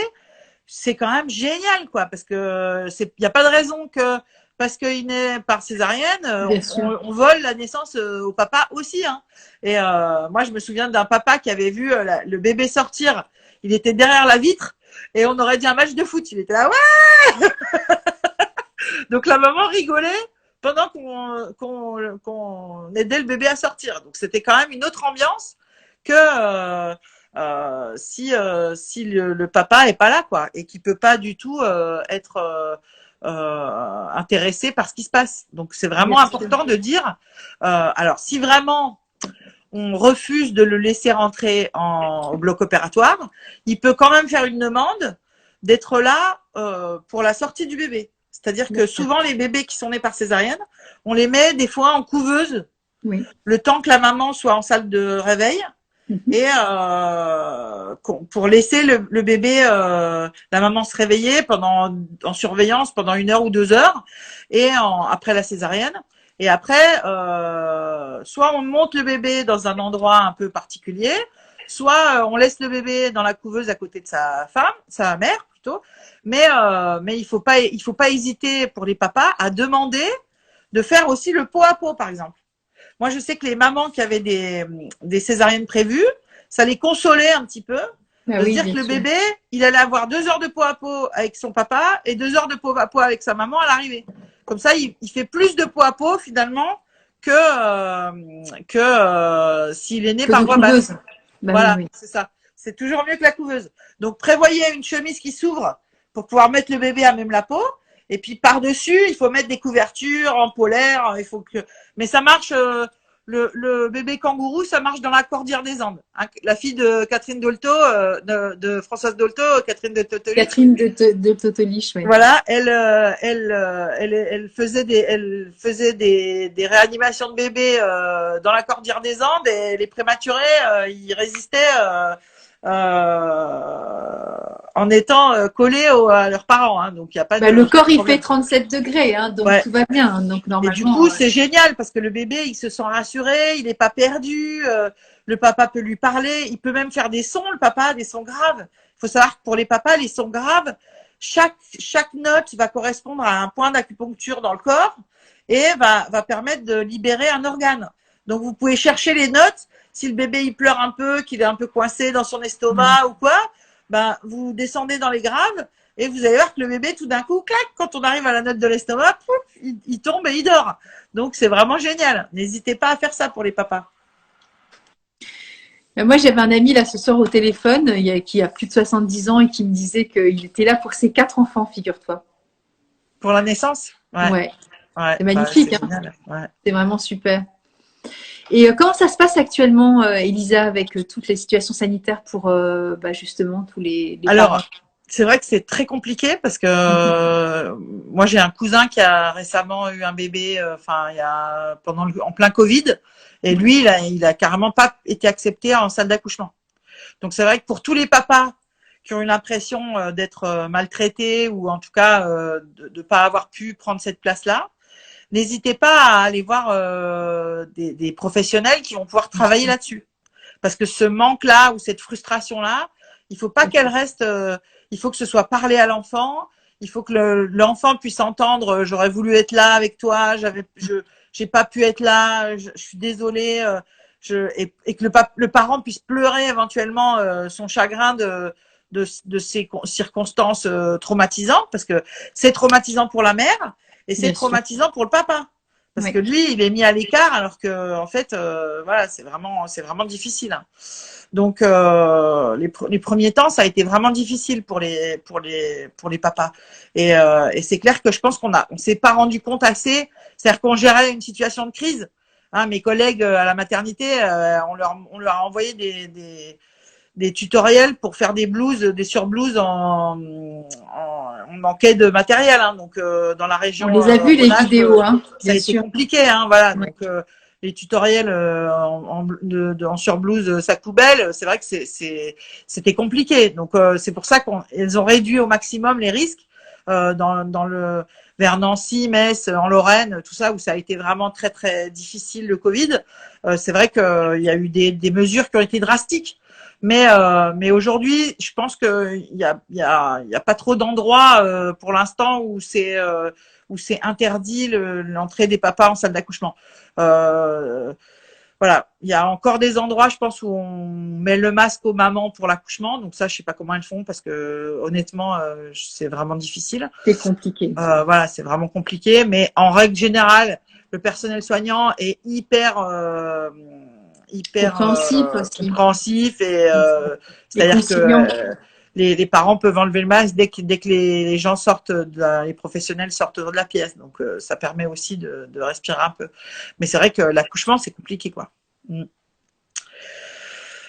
c'est quand même génial, quoi, parce que il n'y a pas de raison que parce qu'il naît par césarienne,
Bien sûr.
on vole la naissance au papa aussi. Hein. Et moi, je me souviens d'un papa qui avait vu le bébé sortir. Il était derrière la vitre et on aurait dit un match de foot. Il était là, ouais. Donc la maman rigolait pendant qu'on aidait le bébé à sortir. Donc c'était quand même une autre ambiance que si le papa est pas là, quoi, et qui peut pas du tout être intéressé par ce qui se passe. Donc c'est
Bien
vraiment
sûr.
important de dire. Alors si vraiment on refuse de le laisser rentrer au bloc opératoire, il peut quand même faire une demande d'être là pour la sortie du bébé. C'est-à-dire que
D'accord.
souvent les bébés qui sont nés par césarienne, on les met des fois en couveuse
Oui.
le temps que la maman soit en salle de réveil
Mhm.
et pour laisser le bébé, la maman se réveiller en surveillance pendant 1 heure ou 2 heures et après la césarienne. Et après, soit on monte le bébé dans un endroit un peu particulier, soit on laisse le bébé dans la couveuse à côté de sa mère plutôt. Mais il faut pas hésiter pour les papas à demander de faire aussi le pot à pot, par exemple. Moi, je sais que les mamans qui avaient des césariennes prévues, ça les consolait un petit peu
Ah
de se
oui,
dire
bien
que le
sûr.
bébé, il allait avoir 2 heures de pot à pot avec son papa et 2 heures de pot à pot avec sa maman à l'arrivée. Comme ça, il fait plus de pot à pot finalement que s'il est né
Que
par
de
voie basse.
couveuse. Bah oui,
Voilà,
oui.
c'est ça. C'est toujours mieux que la couveuse. Donc, prévoyez une chemise qui s'ouvre pour pouvoir mettre le bébé à même la peau. Et puis, par-dessus, il faut mettre des couvertures en polaire. Il faut que... Mais ça marche, le bébé kangourou, ça marche dans la cordillère des Andes. Hein, la fille de Catherine Dolto, de Françoise Dolto, Catherine de Totolich.
Catherine de Totoliche, oui.
Voilà, elle faisait des réanimations de bébés dans la cordillère des Andes et les prématurés, ils résistaient en étant collés à leurs parents. Hein, donc il n'y a pas
Bah, le
de
corps, il fait
problème.
37 degrés, hein, donc
Ouais.
tout va bien. Hein. Donc
Et du
normalement,
coup, c'est génial parce que le bébé, il se sent rassuré, il n'est pas perdu. Le papa peut lui parler, il peut même faire des sons, le papa, des sons graves. Il faut savoir que pour les papas, les sons graves, chaque note va correspondre à un point d'acupuncture dans le corps et va permettre de libérer un organe. Donc, vous pouvez chercher les notes. Si le bébé, il pleure un peu, qu'il est un peu coincé dans son estomac ou quoi, ben, vous descendez dans les graves et vous allez voir que le bébé, tout d'un coup, clac, quand on arrive à la note de l'estomac, il tombe et il dort. Donc, c'est vraiment génial. N'hésitez pas à faire ça pour les papas.
moi, j'avais un ami là ce soir au téléphone qui a plus de 70 ans et qui me disait qu'il était là pour ses 4 enfants, figure-toi.
Pour la naissance? Ouais.
Ouais,
Ouais,
c'est
bah,
magnifique,
c'est
hein.
génial. Ouais.
C'est vraiment super. Et comment ça se passe actuellement, Elisa, avec toutes les situations sanitaires pour justement tous les parents?
Alors, c'est vrai que c'est très compliqué parce que moi j'ai un cousin qui a récemment eu un bébé, enfin il y a en plein Covid, et lui il a carrément pas été accepté en salle d'accouchement. Donc c'est vrai que pour tous les papas qui ont eu l'impression d'être maltraités ou en tout cas de pas avoir pu prendre cette place-là, n'hésitez pas à aller voir des professionnels qui vont pouvoir travailler là-dessus. Parce que ce manque-là ou cette frustration-là, il faut pas qu'elle reste. Il faut que ce soit parlé à l'enfant. Il faut que l'enfant puisse entendre. J'aurais voulu être là avec toi. J'ai pas pu être là. Je suis désolée. Et que le parent puisse pleurer éventuellement son chagrin de ces circonstances traumatisantes, parce que c'est traumatisant pour la mère et c'est
Bien sûr.
traumatisant pour le papa. Parce
Oui.
que lui, il est mis à l'écart alors que en fait, voilà, c'est vraiment difficile. Hein. Donc les premiers temps, ça a été vraiment difficile pour les papas. Et c'est clair que je pense on s'est pas rendu compte assez. C'est-à-dire qu'on gérait une situation de crise. Hein, mes collègues à la maternité, on leur a envoyé des tutoriels pour faire des blouses, des surblouses on manquait de matériel, hein, donc dans la région
On les a vus, les
Rhône-Alpes,
vidéos, hein,
ça a
bien
été
sûr.
compliqué, hein, voilà.
Ouais.
Donc les tutoriels en surblouse sac poubelle, c'est vrai que c'était compliqué. Donc c'est pour ça qu'elles ont réduit au maximum les risques dans le vers Nancy, Metz, en Lorraine, tout ça où ça a été vraiment très très difficile le Covid. C'est vrai qu'il y a eu des mesures qui ont été drastiques. Mais aujourd'hui, je pense qu'il y a pas trop d'endroits pour l'instant où c'est interdit l'entrée des papas en salle d'accouchement. Voilà, il y a encore des endroits, je pense, où on met le masque aux mamans pour l'accouchement. Donc ça, je sais pas comment elles font parce que honnêtement, c'est vraiment difficile.
C'est compliqué.
Voilà, c'est vraiment compliqué. Mais en règle générale, le personnel soignant est hyper compréhensif et c'est-à-dire que les parents peuvent enlever le masque dès que les gens sortent, les professionnels sortent de la pièce. Donc ça permet aussi de respirer un peu. Mais c'est vrai que l'accouchement c'est compliqué quoi.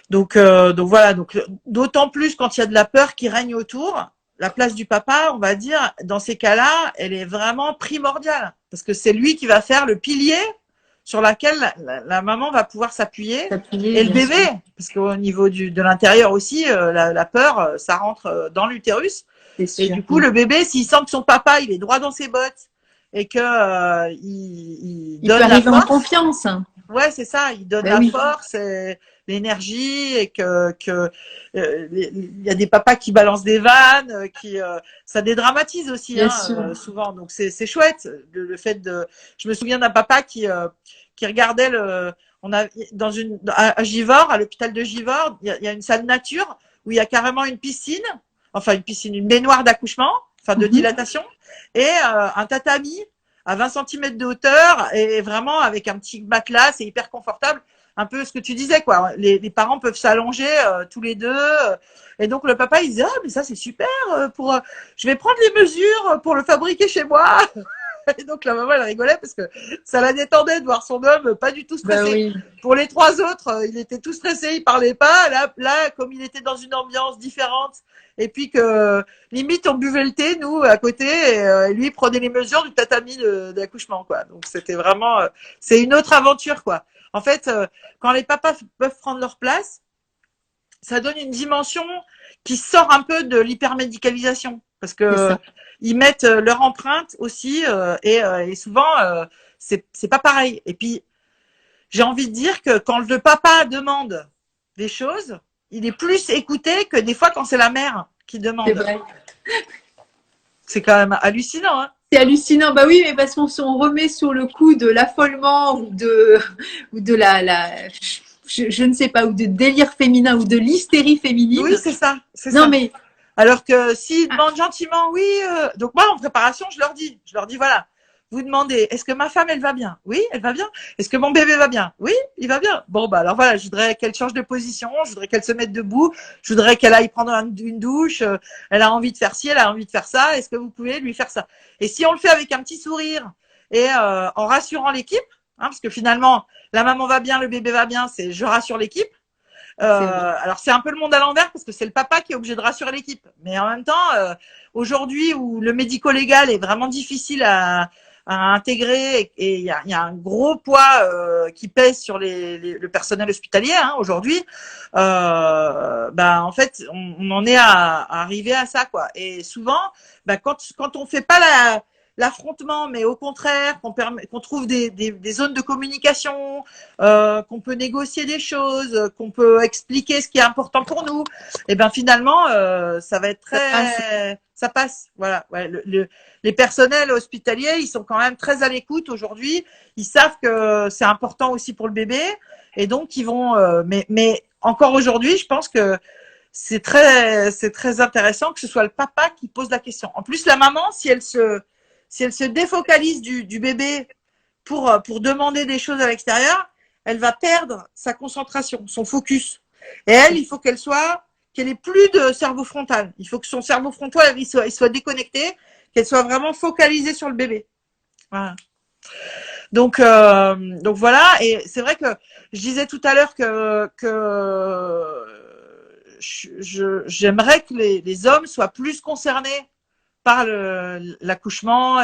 Donc voilà. Donc d'autant plus quand il y a de la peur qui règne autour. La place du papa, on va dire, dans ces cas-là, elle est vraiment primordiale parce que c'est lui qui va faire le pilier sur laquelle la maman va pouvoir s'appuyer et le bébé, parce qu'au niveau de l'intérieur aussi, la peur, ça rentre dans l'utérus. Et du coup, le bébé, s'il sent que son papa, il est droit dans ses bottes et que il
Il peut
donne la
arriver en
force.
confiance.
Ouais, c'est ça, il donne
Ben
la
oui,
force et l'énergie et que il y a des papas qui balancent des vannes, ça dédramatise aussi
bien
hein,
sûr.
souvent. Donc c'est chouette le fait de. Je me souviens d'un papa qui regardait on a dans à Givors, à l'hôpital de Givors, il y a une salle nature où il y a carrément une piscine, enfin une piscine, une baignoire d'accouchement, enfin de dilatation et un tatami à 20 cm de hauteur et vraiment avec un petit matelas, c'est hyper confortable. Un peu ce que tu disais, quoi. Les parents peuvent s'allonger tous les deux. Et donc le papa, il disait, ah, mais ça c'est super, je vais prendre les mesures pour le fabriquer chez moi. Et donc la maman, elle rigolait parce que ça la détendait de voir son homme pas du tout
Ben
stressé.
oui.
Pour les trois autres, il était tout stressé, il parlait pas. Là, comme il était dans une ambiance différente, et puis que limite on buvait le thé, nous, à côté, et lui prenait les mesures du tatami d'accouchement, quoi. Donc c'était vraiment, c'est une autre aventure, quoi. En fait, quand les papas peuvent prendre leur place, ça donne une dimension qui sort un peu de l'hypermédicalisation parce
C'est
que
ça.
ils mettent leur empreinte aussi et souvent c'est pas pareil. Et puis j'ai envie de dire que quand le papa demande des choses, il est plus écouté que des fois quand c'est la mère qui
C'est
demande.
vrai.
C'est quand même hallucinant, hein.
C'est hallucinant. Bah oui, mais parce qu'on se on remet sur le coup de l'affolement ou de je ne sais pas, ou de délire féminin ou de l'hystérie
Oui,
féminine.
c'est ça, c'est
Non
ça.
mais
Alors que s'ils
ah,
demandent gentiment, oui, donc moi en préparation, je leur dis voilà, vous demandez, est-ce que ma femme elle va bien? Oui, elle va bien. Est-ce que mon bébé va bien? Oui, il va bien. Bon bah alors voilà, je voudrais qu'elle change de position, je voudrais qu'elle se mette debout, je voudrais qu'elle aille prendre une douche, elle a envie de faire ci, elle a envie de faire ça, est-ce que vous pouvez lui faire ça? Et si on le fait avec un petit sourire et en rassurant l'équipe, hein, parce que finalement la maman va bien, le bébé va bien, c'est je rassure l'équipe.
c'est vrai.
Alors c'est un peu le monde à l'envers parce que c'est le papa qui est obligé de rassurer l'équipe. Mais en même temps, aujourd'hui où le médico-légal est vraiment difficile à intégrer et il y a un gros poids qui pèse sur le personnel hospitalier hein, aujourd'hui, en fait on en est à arriver à ça quoi. Et souvent, quand on fait pas l'affrontement, mais au contraire, qu'on trouve des zones de communication, qu'on peut négocier des choses, qu'on peut expliquer ce qui est important pour nous, et ben finalement, ça va être
Ça passe.
ça passe. Voilà. Ouais, les personnels hospitaliers, ils sont quand même très à l'écoute aujourd'hui. Ils savent que c'est important aussi pour le bébé, et donc ils vont. Mais encore aujourd'hui, je pense que c'est très intéressant que ce soit le papa qui pose la question. En plus, la maman, si elle se défocalise du bébé pour demander des choses à l'extérieur, elle va perdre sa concentration, son focus. Et elle, il faut qu'elle ait plus de cerveau frontal. Il faut que son cerveau frontal, il soit déconnecté, qu'elle soit vraiment focalisée sur le bébé. Voilà. Donc voilà. Et c'est vrai que je disais tout à l'heure que j'aimerais que les hommes soient plus concernés par l'accouchement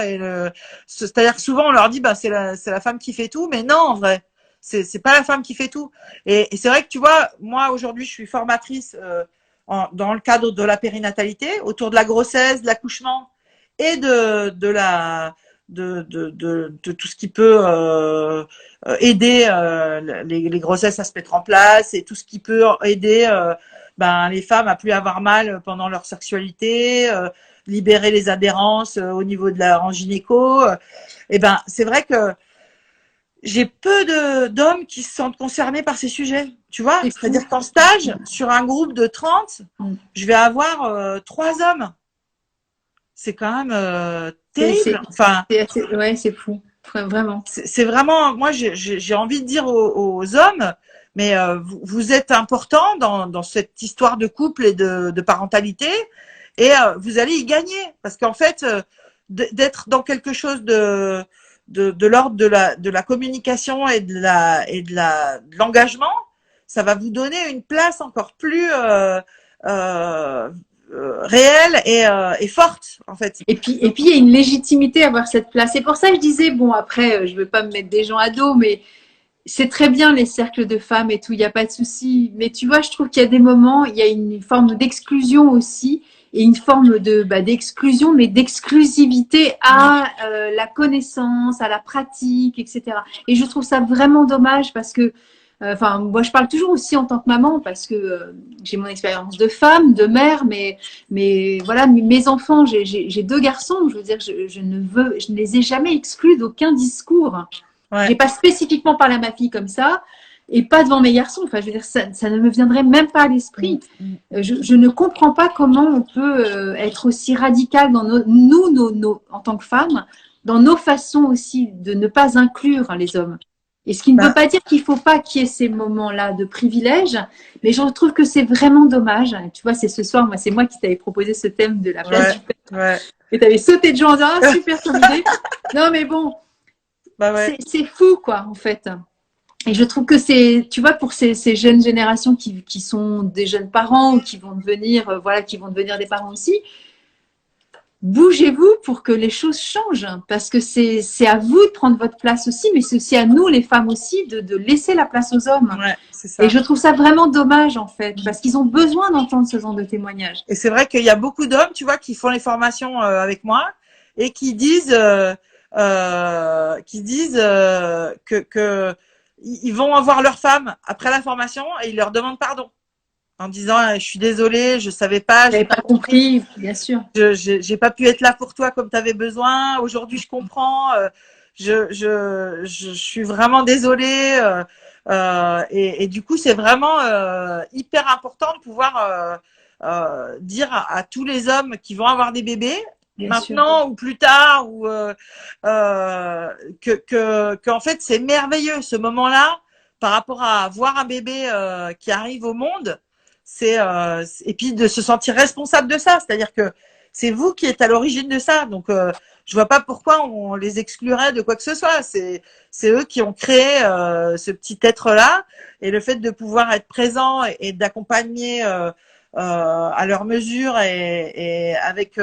c'est-à-dire que souvent on leur dit bah c'est la femme qui fait tout mais non en vrai c'est pas la femme qui fait tout et c'est vrai que tu vois moi aujourd'hui je suis formatrice dans le cadre de la périnatalité autour de la grossesse de l'accouchement et de tout ce qui peut aider les grossesses à se mettre en place et tout ce qui peut aider les femmes à plus avoir mal pendant leur sexualité, libérer les adhérences au niveau de la en gynéco. Et ben c'est vrai que j'ai peu d'hommes qui se sentent concernés par ces sujets. Tu vois,
C'est fou.
c'est-à-dire qu'en stage, sur un groupe de 30,
Mm.
je vais avoir 3 hommes. C'est quand même terrible. Enfin,
Ouais, c'est fou. Vraiment.
c'est vraiment, moi, j'ai envie de dire aux hommes, mais vous êtes importants dans cette histoire de couple et de parentalité, et vous allez y gagner, parce qu'en fait, d'être dans quelque chose de l'ordre de la communication et de l'engagement, ça va vous donner une place encore plus euh, réelle et forte, en fait.
Et puis, il y a une légitimité à avoir cette place. C'est pour ça que je disais, bon, après, je ne veux pas me mettre des gens à dos, mais c'est très bien les cercles de femmes et tout, il n'y a pas de souci. Mais tu vois, je trouve qu'il y a des moments, il y a une forme d'exclusion aussi. et une forme de d'exclusion, mais d'exclusivité à la connaissance, à la pratique, etc. Et je trouve ça vraiment dommage parce que enfin, moi, je parle toujours aussi en tant que maman parce que j'ai mon expérience de femme, de mère, mais voilà, mes enfants, j'ai deux garçons. Je veux dire, je ne les ai jamais exclus d'aucun discours.
Ouais.
J'ai pas spécifiquement parlé à ma fille comme ça et pas devant mes garçons. Enfin, je veux dire, ça ne me viendrait même pas à l'esprit. Je ne comprends pas comment on peut être aussi radical dans en tant que femmes, dans nos façons aussi de ne pas inclure les hommes. Et ce qui ne veut pas dire qu'il ne faut pas qu'il y ait ces moments-là de privilège, mais je trouve que c'est vraiment dommage. Tu vois, c'est ce soir, c'est moi qui t'avais proposé ce thème de la place du père.
Ouais.
Et tu avais sauté de joie en disant, ah, super comme idée. Non, mais bon, c'est fou, quoi, en fait. Et je trouve que c'est, tu vois, pour ces jeunes générations qui sont des jeunes parents ou qui vont devenir, qui vont devenir des parents aussi, bougez-vous pour que les choses changent, parce que c'est à vous de prendre votre place aussi, mais c'est aussi à nous, les femmes aussi, de laisser la place aux hommes.
Ouais, c'est ça.
Et je trouve ça vraiment dommage, en fait, parce qu'ils ont besoin d'entendre ce genre de témoignages.
Et c'est vrai qu'il y a beaucoup d'hommes, tu vois, qui font les formations avec moi et qui disent que ils vont voir leur femme après la formation et ils leur demandent pardon en disant je suis désolée, je savais pas,
j'ai pas compris, bien sûr.
J'ai pas pu être là pour toi comme tu avais besoin. Aujourd'hui, je comprends. Je suis vraiment désolée. Et du coup, c'est vraiment hyper important de pouvoir dire à tous les hommes qui vont avoir des bébés, bien maintenant sûr. Ou plus tard, ou que en fait, c'est merveilleux ce moment-là par rapport à voir un bébé qui arrive au monde. Et puis de se sentir responsable de ça, c'est-à-dire que c'est vous qui êtes à l'origine de ça, donc je vois pas pourquoi on les exclurait de quoi que ce soit. C'est eux qui ont créé ce petit être-là, et le fait de pouvoir être présent et d'accompagner à leur mesure et avec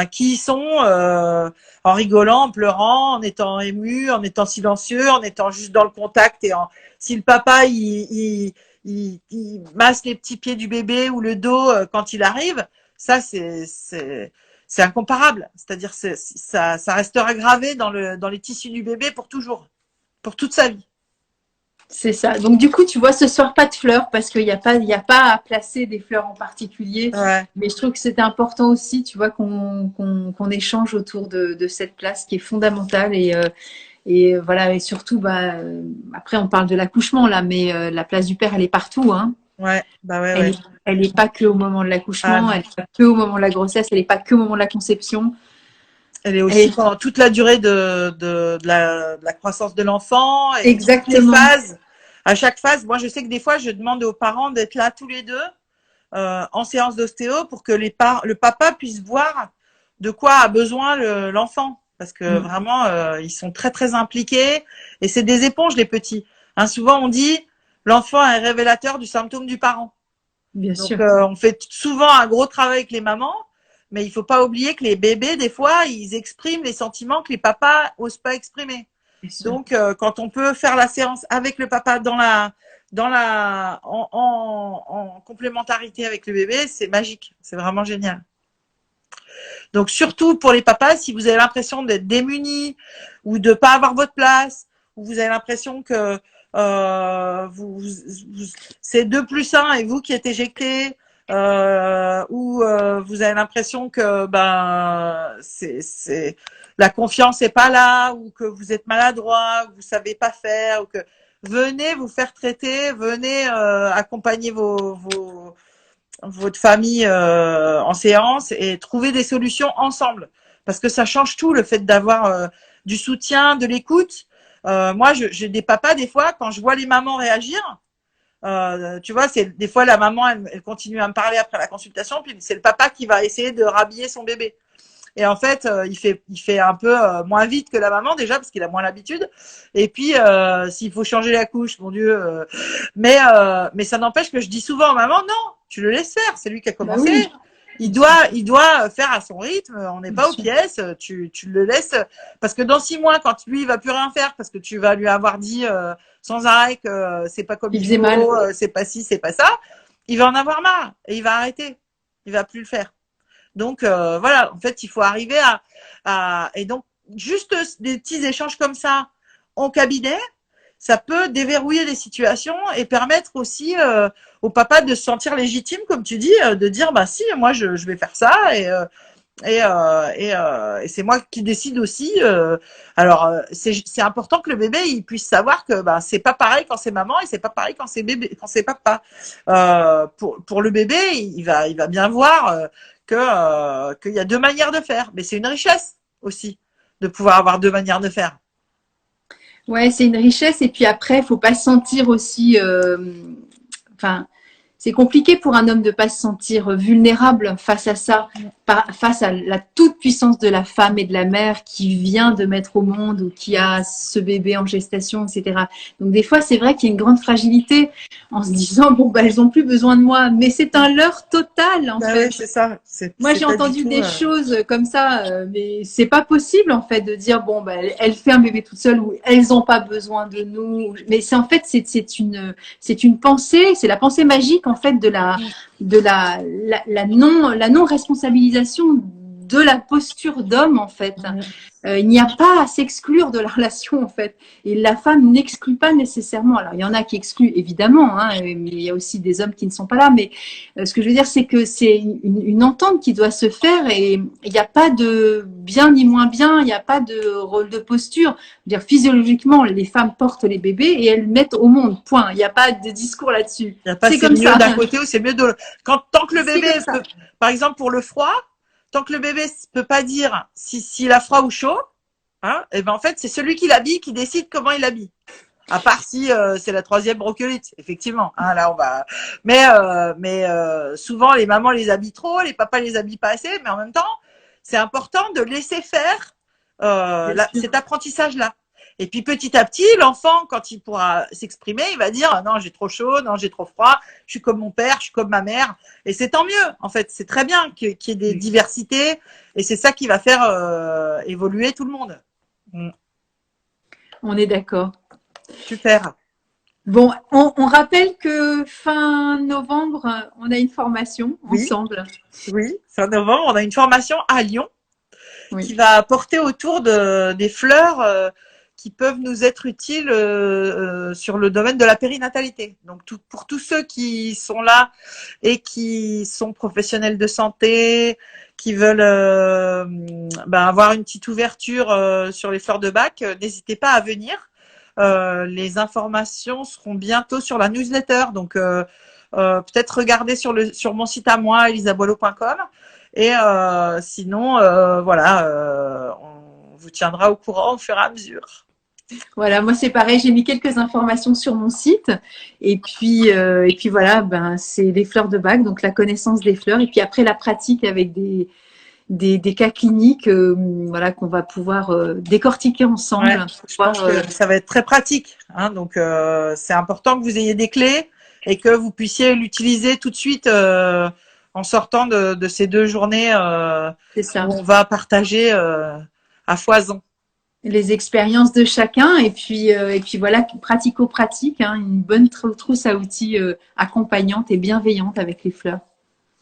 qui ils sont, en rigolant, en pleurant, en étant ému, en étant silencieux, en étant juste dans le contact, et si le papa il masse les petits pieds du bébé ou le dos quand il arrive, ça c'est incomparable. C'est-à-dire ça restera gravé dans les tissus du bébé pour toujours, pour toute sa vie.
C'est ça. Donc du coup, tu vois, ce soir pas de fleurs parce qu'il n'y a pas à placer des fleurs en particulier.
Ouais.
Mais je trouve que c'était important aussi, tu vois, qu'on échange autour de cette place qui est fondamentale et voilà, et surtout, après, on parle de l'accouchement, là, mais la place du père, elle est partout, hein.
Ouais,
Elle n'est pas que au moment de l'accouchement, elle n'est pas que au moment de la grossesse, elle n'est pas que au moment de la conception.
Elle est aussi pendant toute la durée de la croissance de l'enfant.
Exactement.
Les phases. À chaque phase, moi, je sais que des fois, je demande aux parents d'être là tous les deux en séance d'ostéo pour que le papa puisse voir de quoi a besoin l'enfant. Parce que vraiment, ils sont très, très impliqués. Et c'est des éponges, les petits. Hein, souvent, on dit l'enfant est révélateur du symptôme du parent.
Bien sûr.
Donc, on fait souvent un gros travail avec les mamans. Mais il faut pas oublier que les bébés, des fois, ils expriment les sentiments que les papas osent pas exprimer. Donc, quand on peut faire la séance avec le papa en complémentarité avec le bébé, c'est magique. C'est vraiment génial. Donc, surtout pour les papas, si vous avez l'impression d'être démunis ou de pas avoir votre place, ou vous avez l'impression que c'est 2 + 1 et vous qui êtes éjecté, ou vous avez l'impression que c'est la confiance est pas là, ou que vous êtes maladroit, ou que vous savez pas faire, ou que venez vous faire traiter, venez accompagner votre famille en séance et trouver des solutions ensemble, parce que ça change tout, le fait d'avoir du soutien, de l'écoute. Moi, j'ai des papas, des fois, quand je vois les mamans réagir, tu vois, c'est des fois la maman, elle continue à me parler après la consultation, puis c'est le papa qui va essayer de rhabiller son bébé. Et en fait, il fait un peu moins vite que la maman déjà parce qu'il a moins l'habitude. Et puis, s'il faut changer la couche, mon Dieu. Mais ça n'empêche que je dis souvent aux mamans, non, tu le laisses faire. C'est lui qui a commencé. Oui. Il doit faire à son rythme. On n'est pas aux pièces. Tu le laisses parce que dans 6 mois, quand lui il va plus rien faire parce que tu vas lui avoir dit sans arrêt que c'est pas comme il faut, c'est pas ci, c'est pas ça, il va en avoir marre et il va arrêter. Il va plus le faire. Donc voilà, en fait, il faut arriver et donc juste des petits échanges comme ça en cabinet, ça peut déverrouiller les situations et permettre aussi au papa de se sentir légitime, comme tu dis, de dire bah si, moi je vais faire ça et c'est moi qui décide aussi. Alors c'est important que le bébé il puisse savoir que bah c'est pas pareil quand c'est maman et c'est pas pareil quand c'est bébé quand c'est papa. Pour le bébé il va bien voir qu'il y a deux manières de faire, mais c'est une richesse aussi de pouvoir avoir deux manières de faire.
Ouais, c'est une richesse. Et puis après, faut pas se sentir aussi. Enfin, c'est compliqué pour un homme de pas se sentir vulnérable face à ça, face à la toute puissance de la femme et de la mère qui vient de mettre au monde ou qui a ce bébé en gestation, etc. Donc des fois, c'est vrai qu'il y a une grande fragilité en se disant bon bah elles ont plus besoin de moi, mais c'est un leurre total en fait.
Oui, c'est ça.
Moi, j'ai entendu des choses comme ça, mais c'est pas possible en fait de dire bon, bah, elle fait un bébé toute seule ou elles n'ont pas besoin de nous. Mais c'est en fait c'est une pensée, c'est la pensée magique en fait de la non responsabilisation de la posture d'homme en fait. Il n'y a pas à s'exclure de la relation en fait. Et la femme n'exclut pas nécessairement. Alors il y en a qui excluent évidemment, hein, mais il y a aussi des hommes qui ne sont pas là. Mais ce que je veux dire, c'est que c'est une entente qui doit se faire et il n'y a pas de bien ni moins bien, il n'y a pas de rôle de posture. Je veux dire, physiologiquement, les femmes portent les bébés et elles mettent au monde. Point. Il n'y a pas de discours là-dessus.
Il n'y a pas c'est mieux d'un côté ou c'est mieux de l'autre. Tant que le bébé peut, par exemple pour le froid, tant que le bébé peut pas dire s'il a froid ou chaud, hein, et ben en fait c'est celui qui l'habille qui décide comment il l'habille. À part si c'est la troisième bronchiolite, effectivement. Hein, là on va. Mais souvent les mamans les habillent trop, les papas les habillent pas assez, mais en même temps c'est important de laisser faire cet apprentissage là. Et puis petit à petit, l'enfant, quand il pourra s'exprimer, il va dire non, j'ai trop chaud, non, j'ai trop froid, je suis comme mon père, je suis comme ma mère. Et c'est tant mieux, en fait. C'est très bien qu'il y ait des diversités. Et c'est ça qui va faire évoluer tout le monde.
On est d'accord.
Super.
Bon, on rappelle que fin novembre, on a une formation ensemble.
Oui, fin novembre, on a une formation à Lyon qui va porter autour des fleurs qui peuvent nous être utiles sur le domaine de la périnatalité. Donc pour tous ceux qui sont là et qui sont professionnels de santé, qui veulent avoir une petite ouverture sur les fleurs de Bach, n'hésitez pas à venir. Les informations seront bientôt sur la newsletter. Donc peut-être regarder sur mon site à moi, elisaboileau.com. Et sinon, on vous tiendra au courant au fur et à mesure.
Voilà, moi c'est pareil, j'ai mis quelques informations sur mon site et puis voilà, c'est les fleurs de Bach, donc la connaissance des fleurs et puis après la pratique avec des cas cliniques qu'on va pouvoir décortiquer ensemble.
Ouais, je pense que ça va être très pratique, hein, donc c'est important que vous ayez des clés et que vous puissiez l'utiliser tout de suite en sortant de ces 2 journées où on va partager à foison
les expériences de chacun et puis voilà, pratico-pratique, hein, une bonne trousse à outils accompagnante et bienveillante avec les fleurs.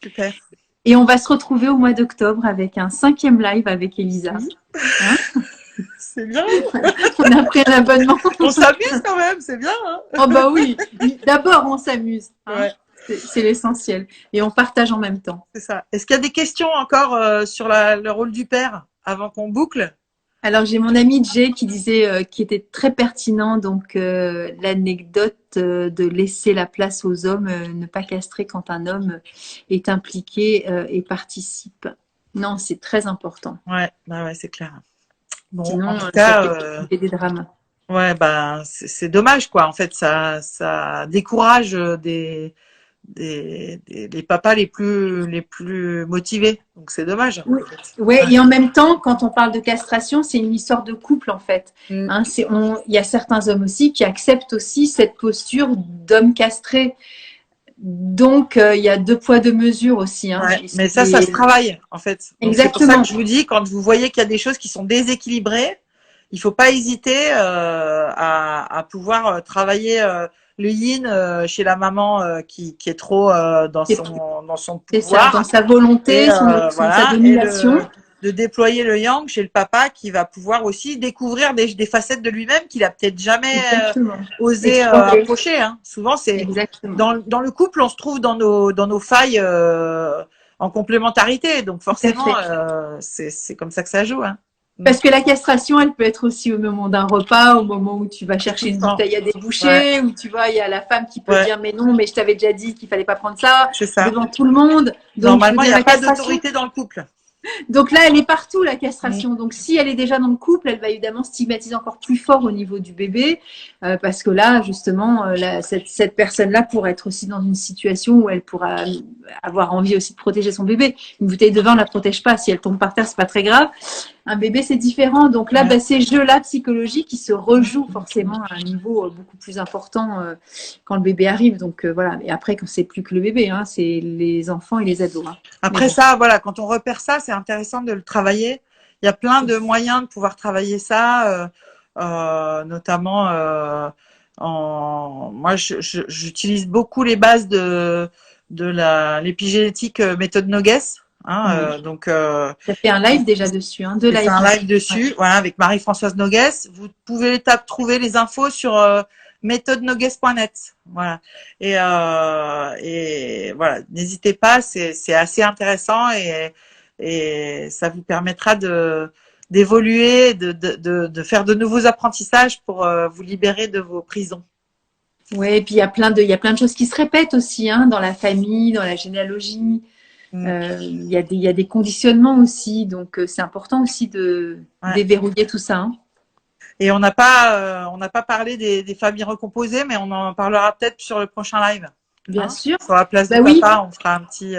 Super.
Et on va se retrouver au mois d'octobre avec un 5e live avec Elisa. Hein,
c'est bien.
On a pris un abonnement.
On s'amuse quand même, c'est bien. Hein.
Oh bah oui, d'abord on s'amuse. Hein.
Ouais.
C'est l'essentiel. Et on partage en même temps.
C'est ça. Est-ce qu'il y a des questions encore sur le rôle du père avant qu'on boucle ?
Alors, j'ai mon ami Jay qui disait, qui était très pertinent, donc l'anecdote de laisser la place aux hommes, ne pas castrer quand un homme est impliqué et participe. Non, c'est très important.
Ouais, c'est clair. Bon,
sinon,
en tout cas,
il y a des drames.
Ouais, c'est dommage quoi. En fait, ça décourage les papas les plus motivés. Donc c'est dommage.
Oui. Ouais, et en même temps, quand on parle de castration, c'est une histoire de couple en fait. Hein, il y a certains hommes aussi qui acceptent aussi cette posture d'homme castré. Donc il y a 2 poids 2 mesures aussi. Hein,
ouais, mais ça se travaille en fait.
Exactement.
C'est pour ça que je vous dis, quand vous voyez qu'il y a des choses qui sont déséquilibrées, il faut pas hésiter à pouvoir travailler le yin chez la maman qui est trop dans son
C'est ça,
pouvoir.
dans sa volonté,
Et,
sa
voilà,
domination.
de déployer le yang chez le papa qui va pouvoir aussi découvrir des facettes de lui-même qu'il a peut-être jamais
Exactement.
osé
Explorer.
approcher. Hein. Souvent, c'est
Exactement.
dans le couple, on se trouve dans nos failles en complémentarité. Donc forcément, c'est comme ça que ça joue. Hein.
Parce que la castration, elle peut être aussi au moment d'un repas, au moment où tu vas chercher une bouteille à déboucher, où tu vois, il y a la femme qui peut dire mais non, mais je t'avais déjà dit qu'il fallait pas prendre ça devant tout le monde. Donc,
normalement, il n'y a pas d'autorité dans le couple.
Donc là, elle est partout, la castration. Donc si elle est déjà dans le couple, elle va évidemment stigmatiser encore plus fort au niveau du bébé, parce que là, justement, cette personne-là pourrait être aussi dans une situation où elle pourra avoir envie aussi de protéger son bébé. Une bouteille de vin ne la protège pas. Si elle tombe par terre, c'est pas très grave. Un bébé, c'est différent. Donc là, ces jeux-là psychologiques, ils se rejouent forcément à un niveau beaucoup plus important quand le bébé arrive. Donc voilà. Et après, quand c'est plus que le bébé, hein, c'est les enfants et les ados. Hein.
Après ça, voilà, quand on repère ça, c'est intéressant de le travailler. Il y a plein de moyens de pouvoir travailler ça, notamment moi, j'utilise beaucoup les bases de l'épigénétique méthode Nogues. Hein, donc,
ça fait un live déjà dessus, hein,
c'est un live dessus, voilà, avec Marie-Françoise Nogues. Vous pouvez trouver les infos sur méthodenogues.net, voilà. Et voilà, n'hésitez pas, c'est assez intéressant et ça vous permettra d'évoluer, de faire de nouveaux apprentissages pour vous libérer de vos prisons.
Oui, et puis il y a plein de choses qui se répètent aussi, hein, dans la famille, dans la généalogie. Il y a des conditionnements aussi, donc c'est important aussi de déverrouiller tout ça. Hein.
Et on n'a pas parlé des familles recomposées, mais on en parlera peut-être sur le prochain live.
Bien sûr.
Sur la place de papa, on fera un petit,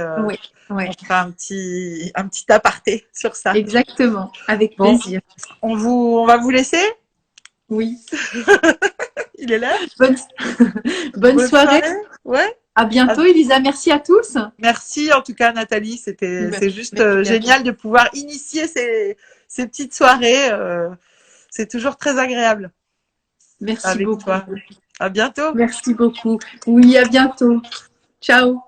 on fera un petit aparté sur ça.
Exactement, avec plaisir.
On va vous laisser.
Oui.
Il est là.
Bonne soirée.
Ouais.
À bientôt, Elisa. Merci à tous.
Merci en tout cas, Nathalie. C'est juste génial de pouvoir initier ces petites soirées. C'est toujours très agréable.
Merci beaucoup.
Toi. À bientôt.
Merci beaucoup. Oui, à bientôt. Ciao.